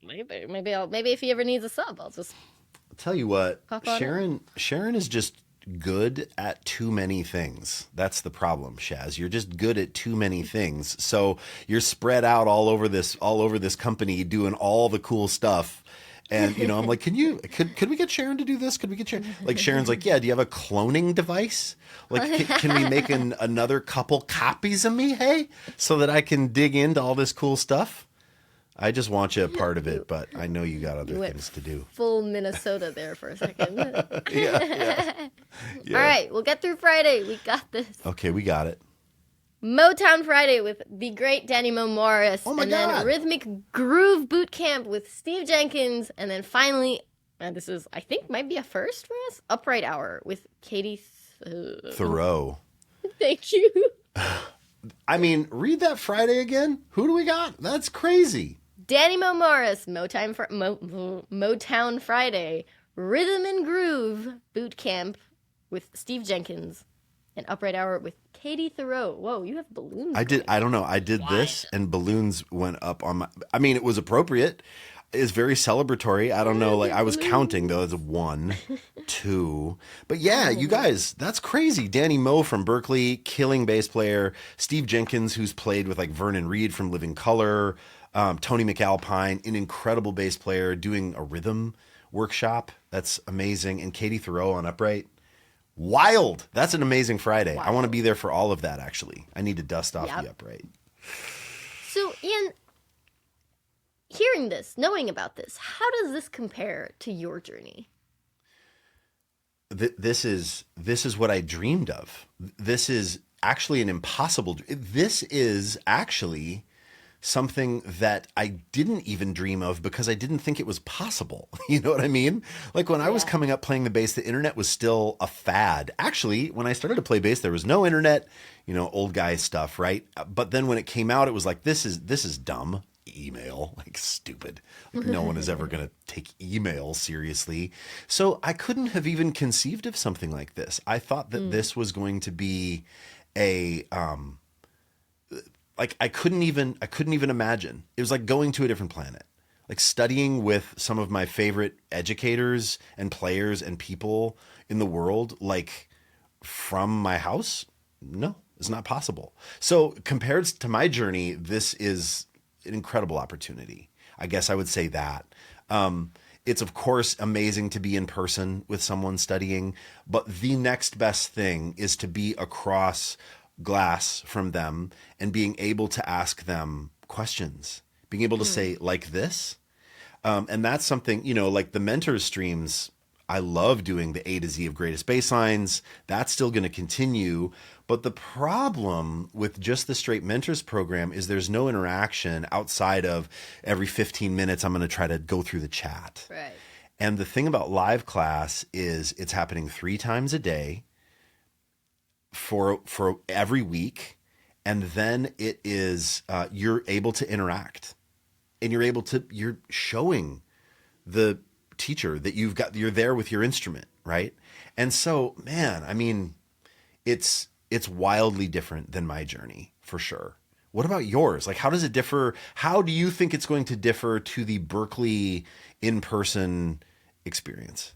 man. Maybe if he ever needs a sub, I'll just... I'll tell you what, Sharon is just good at too many things. That's the problem, Shaz. You're just good at too many things. So you're spread out all over this company doing all the cool stuff. And, I'm like, could we get Sharon to do this? Could we get Sharon? Like, Sharon's like, yeah, do you have a cloning device? Like, can we make another couple copies of me, hey? So that I can dig into all this cool stuff? I just want you a part of it, but I know you got other things to do. Full Minnesota there for a second. Yeah. All right, we'll get through Friday. We got this. Okay, we got it. Motown Friday with the great Danny Mo Morris. Oh my and God. then Rhythmic Groove Boot Camp with Steve Jenkins. And then finally, and this is, I think, might be a first for us, Upright Hour with Katie Thoreau. Thank you. I mean, read that Friday again. Who do we got? That's crazy. Danny Mo Morris, Motown Friday, Rhythm and Groove Boot Camp with Steve Jenkins, and Upright Hour with Katie Thoreau. Whoa, you have balloons. I don't know. I did this and balloons went up on my, I mean, it was appropriate. It's very celebratory. I don't know. Like I was counting though. It's 1, 2, but yeah, you guys, that's crazy. Danny Mo from Berkeley, killing bass player. Steve Jenkins, who's played with like Vernon Reid from Living Colour. Tony McAlpine, an incredible bass player, doing a rhythm workshop. That's amazing. And Katie Thoreau on Upright. Wild. That's an amazing Friday. Wild. I want to be there for all of that, actually. I need to dust off the Upright. So, Ian, hearing this, knowing about this, how does this compare to your journey? This is what I dreamed of. This is actually an impossible... This is actually... something that I didn't even dream of because I didn't think it was possible. You know what I mean? Like when I was coming up playing the bass, the internet was still a fad. Actually, when I started to play bass, there was no internet, old guy stuff, right? But then when it came out, it was like, this is dumb. Email, like stupid. Like no one is ever going to take email seriously. So I couldn't have even conceived of something like this. I thought that this was going to be a, like I couldn't even imagine. It was like going to a different planet, like studying with some of my favorite educators and players and people in the world, like from my house. No, it's not possible. So compared to my journey, this is an incredible opportunity. I guess I would say that. It's of course amazing to be in person with someone studying, but the next best thing is to be across glass from them and being able to ask them questions, being able to say like this. And that's something, like the mentors streams, I love doing the A to Z of greatest basslines. That's still going to continue. But the problem with just the straight mentors program is there's no interaction outside of every 15 minutes. I'm going to try to go through the chat. Right. And the thing about live class is it's happening 3 times a day for every week. And then it is, you're able to interact and you're showing the teacher that you're there with your instrument, right? And so, man, I mean, it's wildly different than my journey for sure. What about yours? Like, how does it differ? How do you think it's going to differ to the Berkeley in-person experience?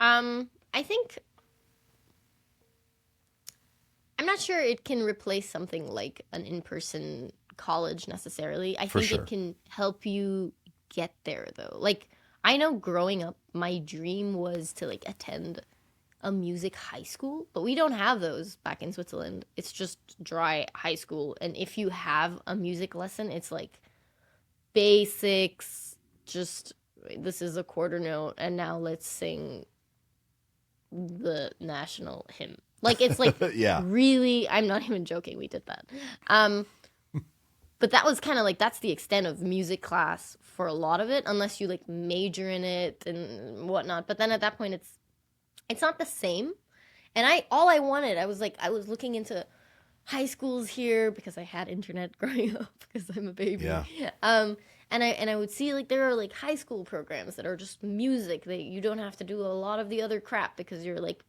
I think I'm not sure it can replace something like an in-person college necessarily. I think it can help you get there though. Like, I know growing up, my dream was to like attend a music high school, but we don't have those back in Switzerland. It's just dry high school. And if you have a music lesson, it's like basics, just this is a quarter note, and now let's sing the national hymn. Like, it's like really, I'm not even joking, we did that. But that was kind of like, that's the extent of music class for a lot of it, unless you like major in it and whatnot. But then at that point, it's not the same. And I was looking into high schools here because I had internet growing up because I'm a baby. Yeah. And I would see like there are like high school programs that are just music that you don't have to do a lot of the other crap because you're like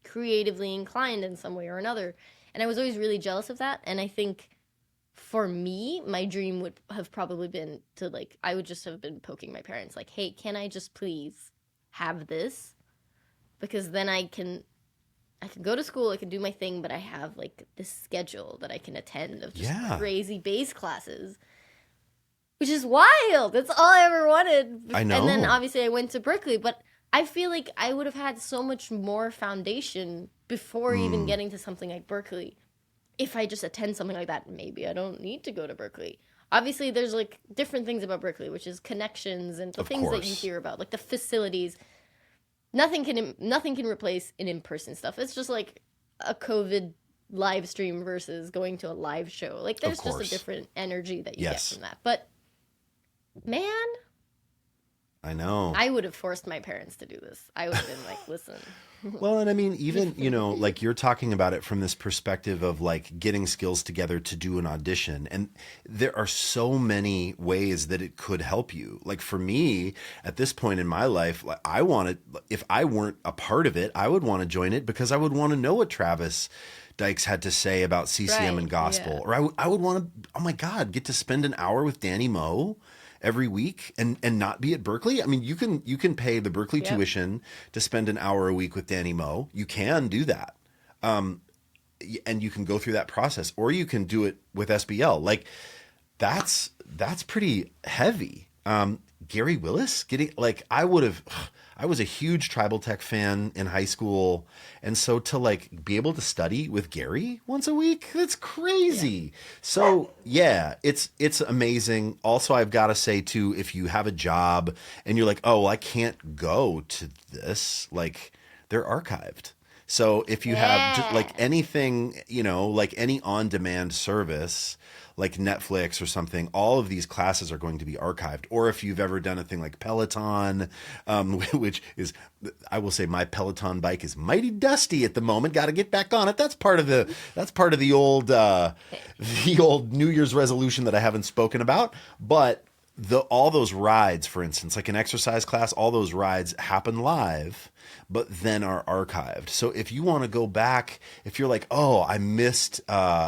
creatively inclined in some way or another. And I was always really jealous of that. And I think for me, my dream would have probably been to like, I would just have been poking my parents like, hey, can I just please have this? Because then I can go to school, I can do my thing, but I have like this schedule that I can attend of just crazy bass classes, which is wild. That's all I ever wanted. I know. And then obviously I went to Berkeley, but I feel like I would have had so much more foundation before even getting to something like Berkeley. If I just attend something like that, maybe I don't need to go to Berkeley. Obviously, there's like different things about Berkeley, which is connections and the things that you hear about, like the facilities. Nothing can replace an in-person stuff. It's just like a COVID live stream versus going to a live show. Like there's just a different energy that you get from that. But man, I know. I would have forced my parents to do this. I would have been like, listen. Well, and I mean, even, like you're talking about it from this perspective of like getting skills together to do an audition. And there are so many ways that it could help you. Like for me, at this point in my life, like if I weren't a part of it, I would want to join it because I would want to know what Travis Dykes had to say about CCM and gospel. Or I would want to, oh my God, get to spend an hour with Danny Moe every week and not be at Berkeley. I mean, you can pay the Berkeley tuition to spend an hour a week with Danny Moe. You can do that. And you can go through that process, or you can do it with SBL. Like that's pretty heavy. Gary Willis I was a huge Tribal Tech fan in high school. And so to like be able to study with Gary once a week, that's crazy. Yeah. So yeah, it's amazing. Also, I've got to say too, if you have a job and you're like, oh, well, I can't go to this, like they're archived. So if you have just like anything, like any on-demand service, like Netflix or something, all of these classes are going to be archived. Or if you've ever done a thing like Peloton, which is, I will say my Peloton bike is mighty dusty at the moment. Got to get back on it. That's part of the old New Year's resolution that I haven't spoken about. But all those rides, for instance, like an exercise class, all those rides happen live, but then are archived. So if you want to go back, if you're like, oh, I missed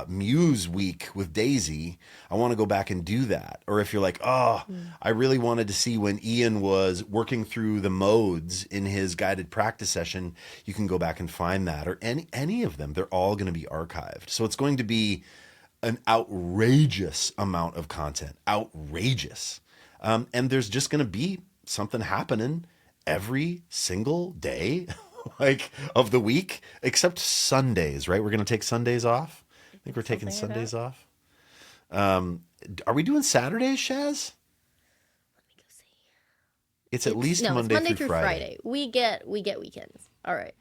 Muse Week with Daisy, I want to go back and do that. Or if you're like, oh, I really wanted to see when Ian was working through the modes in his guided practice session, you can go back and find that. Or any of them, they're all going to be archived. So it's going to be an outrageous amount of content. Outrageous. And there's just going to be something happening every single day like of the week, except Sundays, right? We're going to take Sundays off. I think we're taking Sundays off. Are we doing Saturdays, Shaz? Let me go see. It's at least Monday through Friday. We get weekends. All right.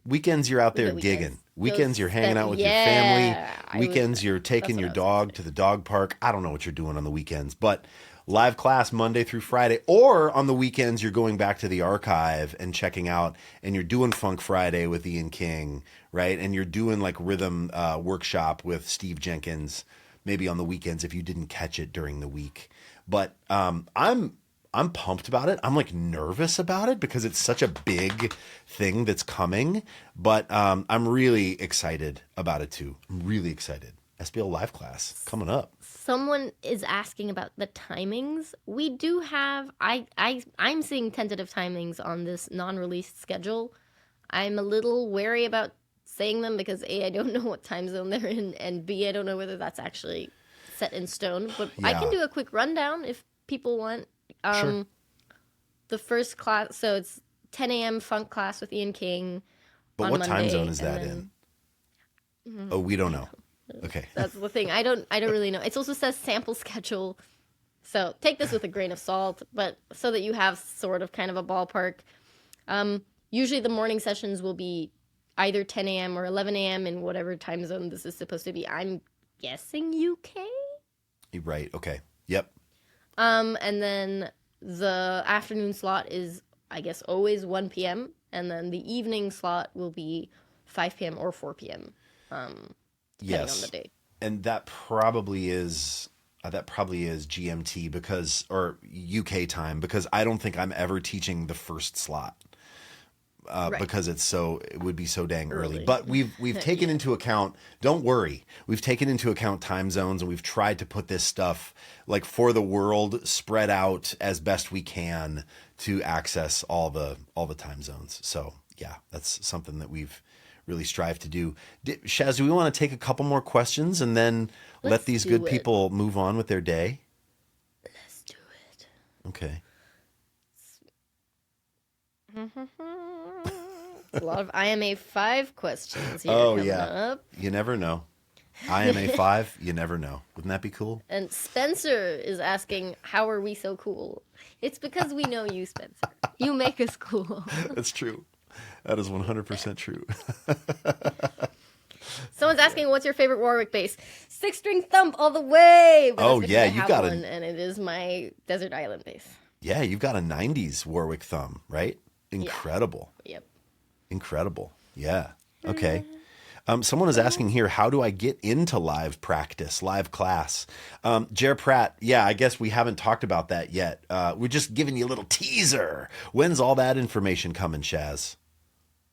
Weekends you're out there gigging. Weekends you're hanging out with your family. Weekends you're taking your dog to the dog park. I don't know what you're doing on the weekends, but live class Monday through Friday, or on the weekends you're going back to the archive and checking out, and you're doing Funk Friday with Ian King, right? And you're doing like rhythm workshop with Steve Jenkins, maybe on the weekends if you didn't catch it during the week. But I'm pumped about it. I'm like nervous about it because it's such a big thing that's coming, but I'm really excited about it too. I'm really excited. SBL live class coming up. Someone is asking about the timings. We do have, I'm seeing tentative timings on this non-released schedule. I'm a little wary about saying them because A, I don't know what time zone they're in, and B, I don't know whether that's actually set in stone. But I can do a quick rundown if people want. Sure. The first class, so it's 10 a.m. funk class with Ian King. But what Monday, time zone is that in? Oh, we don't know. Okay. That's the thing. I don't really know. It also says sample schedule. So take this with a grain of salt, but so that you have sort of kind of a ballpark. Usually the morning sessions will be either 10 a.m. or 11 a.m. in whatever time zone this is supposed to be. I'm guessing UK? Right. Okay. Yep. And then the afternoon slot is, I guess, always 1 p.m. And then the evening slot will be 5 p.m. or 4 p.m. Depending on the day. And that probably is GMT or UK time, because I don't think I'm ever teaching the first slot. Right. Because it would be so dang early. But we've taken into account, don't worry, we've taken into account time zones, and we've tried to put this stuff like for the world spread out as best we can to access all the time zones. So yeah, that's something that we've really strived to do. Shaz, do we want to take a couple more questions and then let these good people move on with their day? Let's do it. Okay. A lot of IMA 5 questions here. Oh, yeah. Up. You never know. IMA 5, you never know. Wouldn't that be cool? And Spencer is asking, how are we so cool? It's because we know you, Spencer. You make us cool. That's true. That is 100% true. Someone's asking, what's your favorite Warwick bass? 6-string thump all the way. But yeah, you got one, and it is my Desert Island bass. Yeah, you've got a 90s Warwick thumb, right? Incredible. Yeah. Yep. Incredible. Yeah. Okay. Someone is asking here, how do I get into live practice, live class? Jer Pratt, yeah, I guess we haven't talked about that yet. We're just giving you a little teaser. When's all that information coming, Shaz?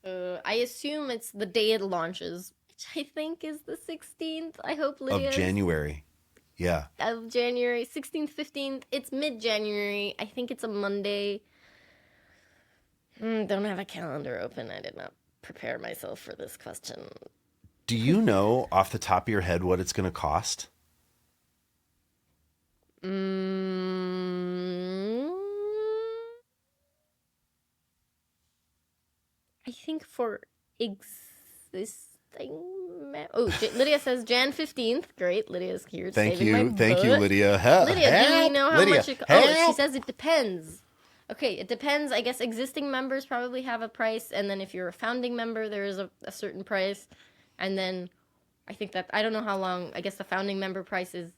I assume it's the day it launches, which I think is the 16th. I hope Lydia. Of January. Yeah. Of January, 16th, 15th. It's mid-January. I think it's a Monday. Don't have a calendar open. I did not prepare myself for this question. Do you know off the top of your head what it's going to cost? I think for existing... Lydia says Jan 15th. Great, Lydia's here. Thank you, Lydia. Lydia, do you know how much it... Oh, she says it depends. Okay, it depends. I guess existing members probably have a price, and then if you're a founding member, there is a certain price. And then I think that, I don't know how long, I guess the founding member price is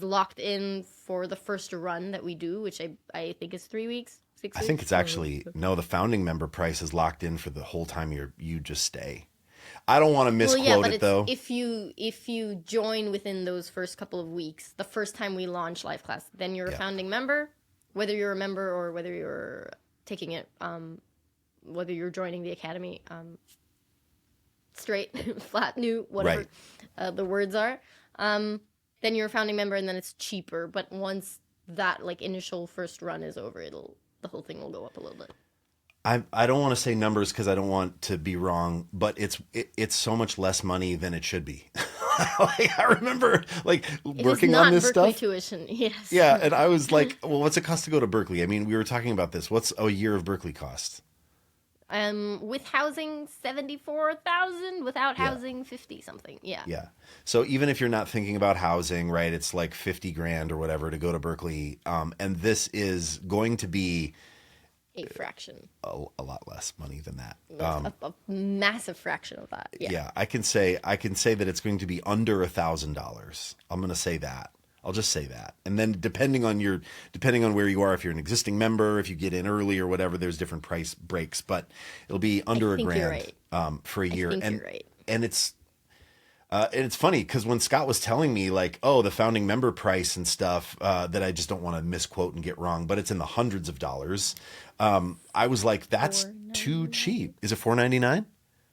locked in for the first run that we do, which I think is 3 weeks, 6 weeks. I think it's actually, no, the founding member price is locked in for the whole time you just stay. I don't want to misquote it though. If you join within those first couple of weeks, the first time we launch live class, then you're a founding member. Whether you're a member or whether you're taking it, whether you're joining the academy, straight, flat, new, whatever the words are, then you're a founding member, and then it's cheaper. But once that like initial first run is over, the whole thing will go up a little bit. I don't want to say numbers because I don't want to be wrong, but it's so much less money than it should be. Like, I remember like It is working on not this Berkeley stuff. tuition. Yes. Yeah, and I was like, well, what's it cost to go to Berkeley? I mean, we were talking about this. What's a year of Berkeley cost? With housing 74,000, without Yeah. housing 50 something. Yeah. Yeah. So even if you're not thinking about housing, right, it's like 50 grand or whatever to go to Berkeley. And this is going to be A fraction. a lot less money than that. A massive fraction of that. Yeah. Yeah, I can say that it's going to be under $1,000. I'm going to say that. I'll just say that. And then depending on where you are, if you're an existing member, if you get in early or whatever, there's different price breaks, but it'll be under I think $1,000 you're right. For a year. I think you're right. And it's funny because when Scott was telling me like, oh, the founding member price and stuff, that I just don't want to misquote and get wrong, but it's in the hundreds of dollars. I was like, that's too cheap. Is it $4.99?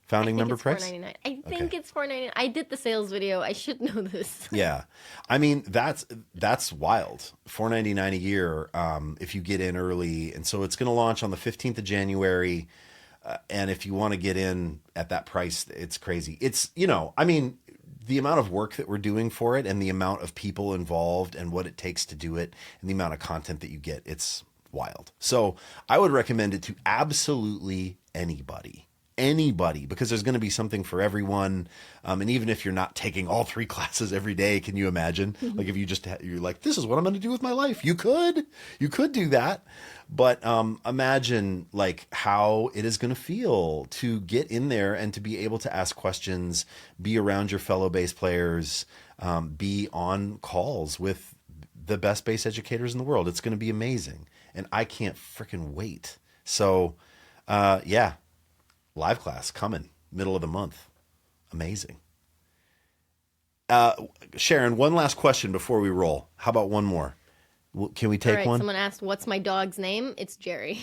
Founding member price? $4.99. I think it's $4.99. I did the sales video. I should know this. Yeah. I mean, that's wild. $4.99 a year, if you get in early. And so it's going to launch on the 15th of January. And if you want to get in at that price, it's crazy. It's, I mean, the amount of work that we're doing for it and the amount of people involved and what it takes to do it and the amount of content that you get, it's wild. So I would recommend it to absolutely anybody, because there's going to be something for everyone. And even if you're not taking all 3 classes every day, can you imagine? Like if you're like, this is what I'm going to do with my life. You could do that. But imagine like how it is going to feel to get in there and to be able to ask questions, be around your fellow bass players, be on calls with the best bass educators in the world. It's going to be amazing. And I can't freaking wait. So, yeah. Live class coming middle of the month. Amazing. Sharon, one last question before we roll. How about one more? Can we take one? Someone asked, what's my dog's name? It's Jerry.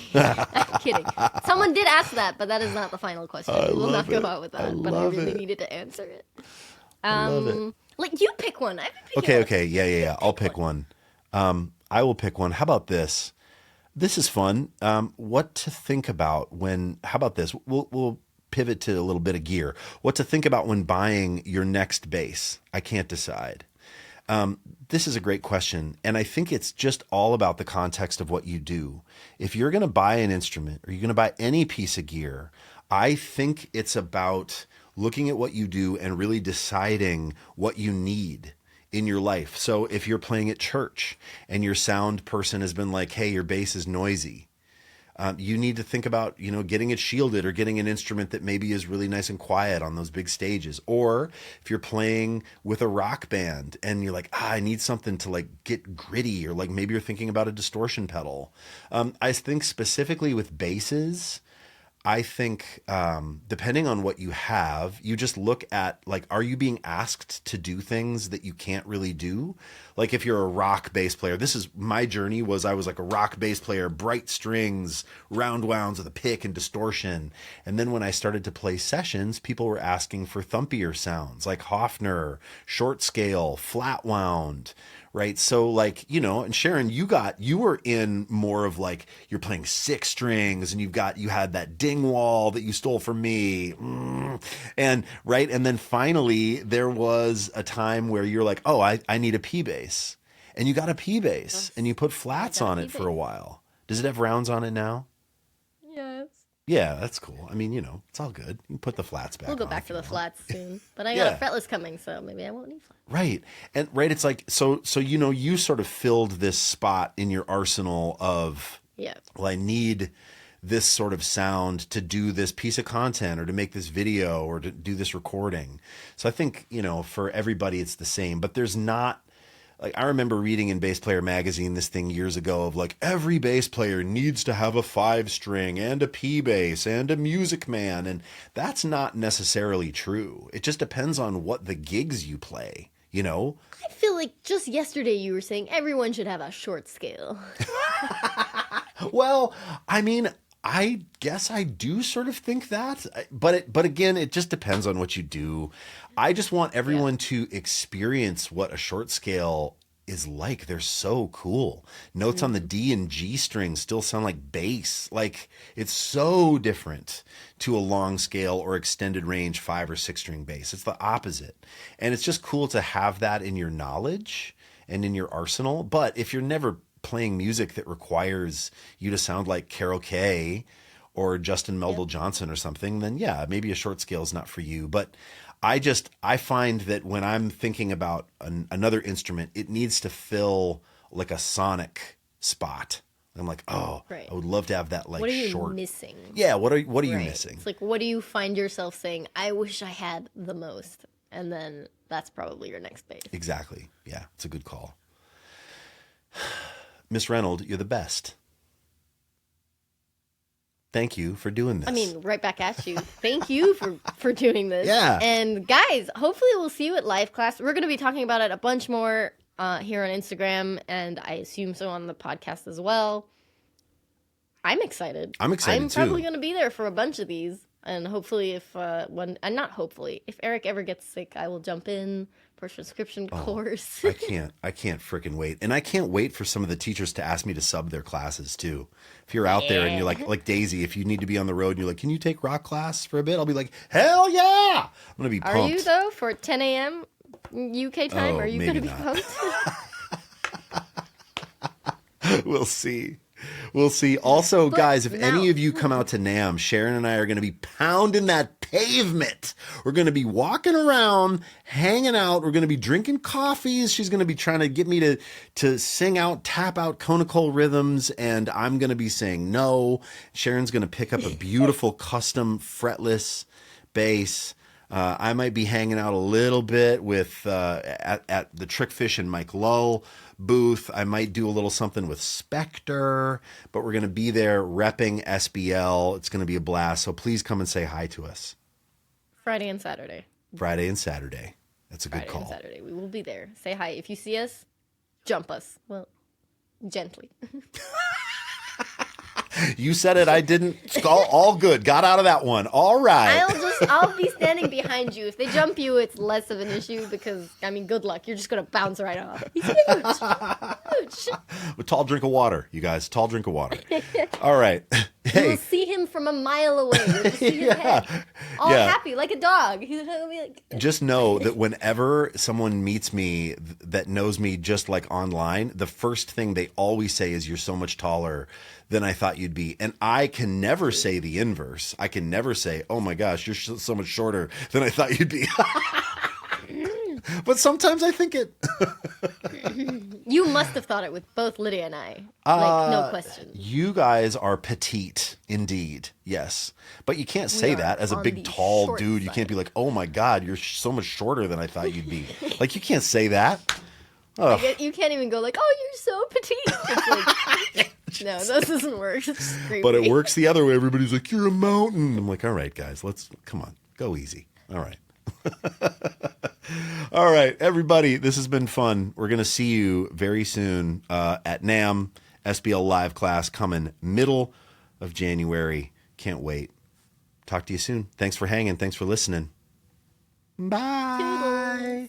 Kidding. Someone did ask that, but that is not the final question. We'll not go out with that, but I really needed to answer it. I love it. Like, you pick one. I've been picking Okay. Yeah. I'll pick one. I will pick one. How about this? This is fun. What to think about how about this? We'll pivot to a little bit of gear. What to think about when buying your next bass? I can't decide. This is a great question. And I think it's just all about the context of what you do. If you're going to buy an instrument or you're going to buy any piece of gear, I think it's about looking at what you do and really deciding what you need in your life. So if you're playing at church and your sound person has been like, hey, your bass is noisy, you need to think about, getting it shielded or getting an instrument that maybe is really nice and quiet on those big stages. Or if you're playing with a rock band and you're like, I need something to like get gritty, or like maybe you're thinking about a distortion pedal. I think specifically with basses, I think depending on what you have, you just look at like, are you being asked to do things that you can't really do? Like if you're a rock bass player, this is my journey. I was like a rock bass player, bright strings, round wounds with a pick and distortion. And then when I started to play sessions, people were asking for thumpier sounds like Hofner, short scale, flat wound. Right. So like, and Sharon, you were in more of like, you're playing 6 strings and you had that ding wall that you stole from me. And right. And then finally there was a time where you're like, oh, I need a P bass, and you got a P bass and you put flats on it for a while. Does it have rounds on it now? Yes. Yeah, that's cool. I mean, it's all good. You can put the flats back on. We'll go back to the flats soon. But I Yeah. got a fretless coming, so maybe I won't need flats. Right. And it's like, so you sort of filled this spot in your arsenal of, well, I need this sort of sound to do this piece of content or to make this video or to do this recording. So I think, for everybody it's the same, but there's not, like, I remember reading in Bass Player magazine this thing years ago of like, every bass player needs to have a 5-string and a P bass and a Music Man. And that's not necessarily true. It just depends on what the gigs you play, I feel like just yesterday you were saying everyone should have a short scale. Well, I mean, I guess I do sort of think that, but again, it just depends on what you do. I just want everyone to experience what a short scale is like. They're so cool. Notes on the D and G strings still sound like bass. Like, it's so different to a long scale or extended range 5 or 6 string bass. It's the opposite. And it's just cool to have that in your knowledge and in your arsenal. But if you're never playing music that requires you to sound like Carol Kay or Justin Meldal Johnson or something, then yeah, maybe a short scale is not for you. But I find that when I'm thinking about another instrument, it needs to fill like a sonic spot. I'm like, oh, I would love to have that like what are you short. missing? Yeah, what are you missing? It's like, what do you find yourself saying, I wish I had the most? And then that's probably your next base. Exactly. Yeah, it's a good call. Miss Renold, you're the best. Thank you for doing this. I mean, right back at you. Thank you for doing this. Yeah. And guys, hopefully we'll see you at live class. We're going to be talking about it a bunch more here on Instagram, and I assume so on the podcast as well. I'm excited. I'm excited too. I'm probably going to be there for a bunch of these. And hopefully if if Eric ever gets sick, I will jump in for a subscription course. I can't freaking wait. And I can't wait for some of the teachers to ask me to sub their classes too. If you're out there and you're like Daisy, if you need to be on the road and you're like, can you take rock class for a bit? I'll be like, hell yeah. I'm going to be pumped. Are you though, for 10 a.m. UK time? Are you going to be pumped? We'll see. We'll see. Also, guys, if any of you come out to NAMM, Sharon and I are going to be pounding that pavement. We're going to be walking around, hanging out. We're going to be drinking coffees. She's going to be trying to get me to sing out, tap out conical rhythms, and I'm going to be saying no. Sharon's going to pick up a beautiful custom fretless bass. I might be hanging out a little bit with at the Trickfish and Mike Lull booth. I might do a little something with Spectre, but we're going to be there repping SBL. It's going to be a blast. So please come and say hi to us. Friday and Saturday. That's a good call. Friday and Saturday. We will be there. Say hi. If you see us, jump us. Well, gently. You said it. I didn't. All good. Got out of that one. All right. I'll be standing behind you. If they jump you, it's less of an issue because, I mean, good luck. You're just going to bounce right off. He's huge. A tall drink of water, you guys. Tall drink of water. All right. Hey. You'll see him from a mile away. You'll just see his head. All happy, like a dog. He's going to be like... Just know that whenever someone meets me that knows me just like online, the first thing they always say is, you're so much taller than I thought you'd be. And I can never say the inverse. I can never say, oh my gosh, you're so much shorter than I thought you'd be. But sometimes I think it. You must have thought it with both Lydia and I. Like, no question. You guys are petite, indeed. Yes. But you can't say that as a big, tall dude. You can't be like, oh my God, you're so much shorter than I thought you'd be. Like, you can't say that. Like, you can't even go like, oh, you're so petite. It's like, no, that doesn't work. But it works the other way. Everybody's like, you're a mountain. I'm like, all right, guys, come on, go easy. All right. All right, everybody, this has been fun. We're going to see you very soon at NAMM, SBL live class coming middle of January. Can't wait. Talk to you soon. Thanks for hanging. Thanks for listening. Bye. Toodles.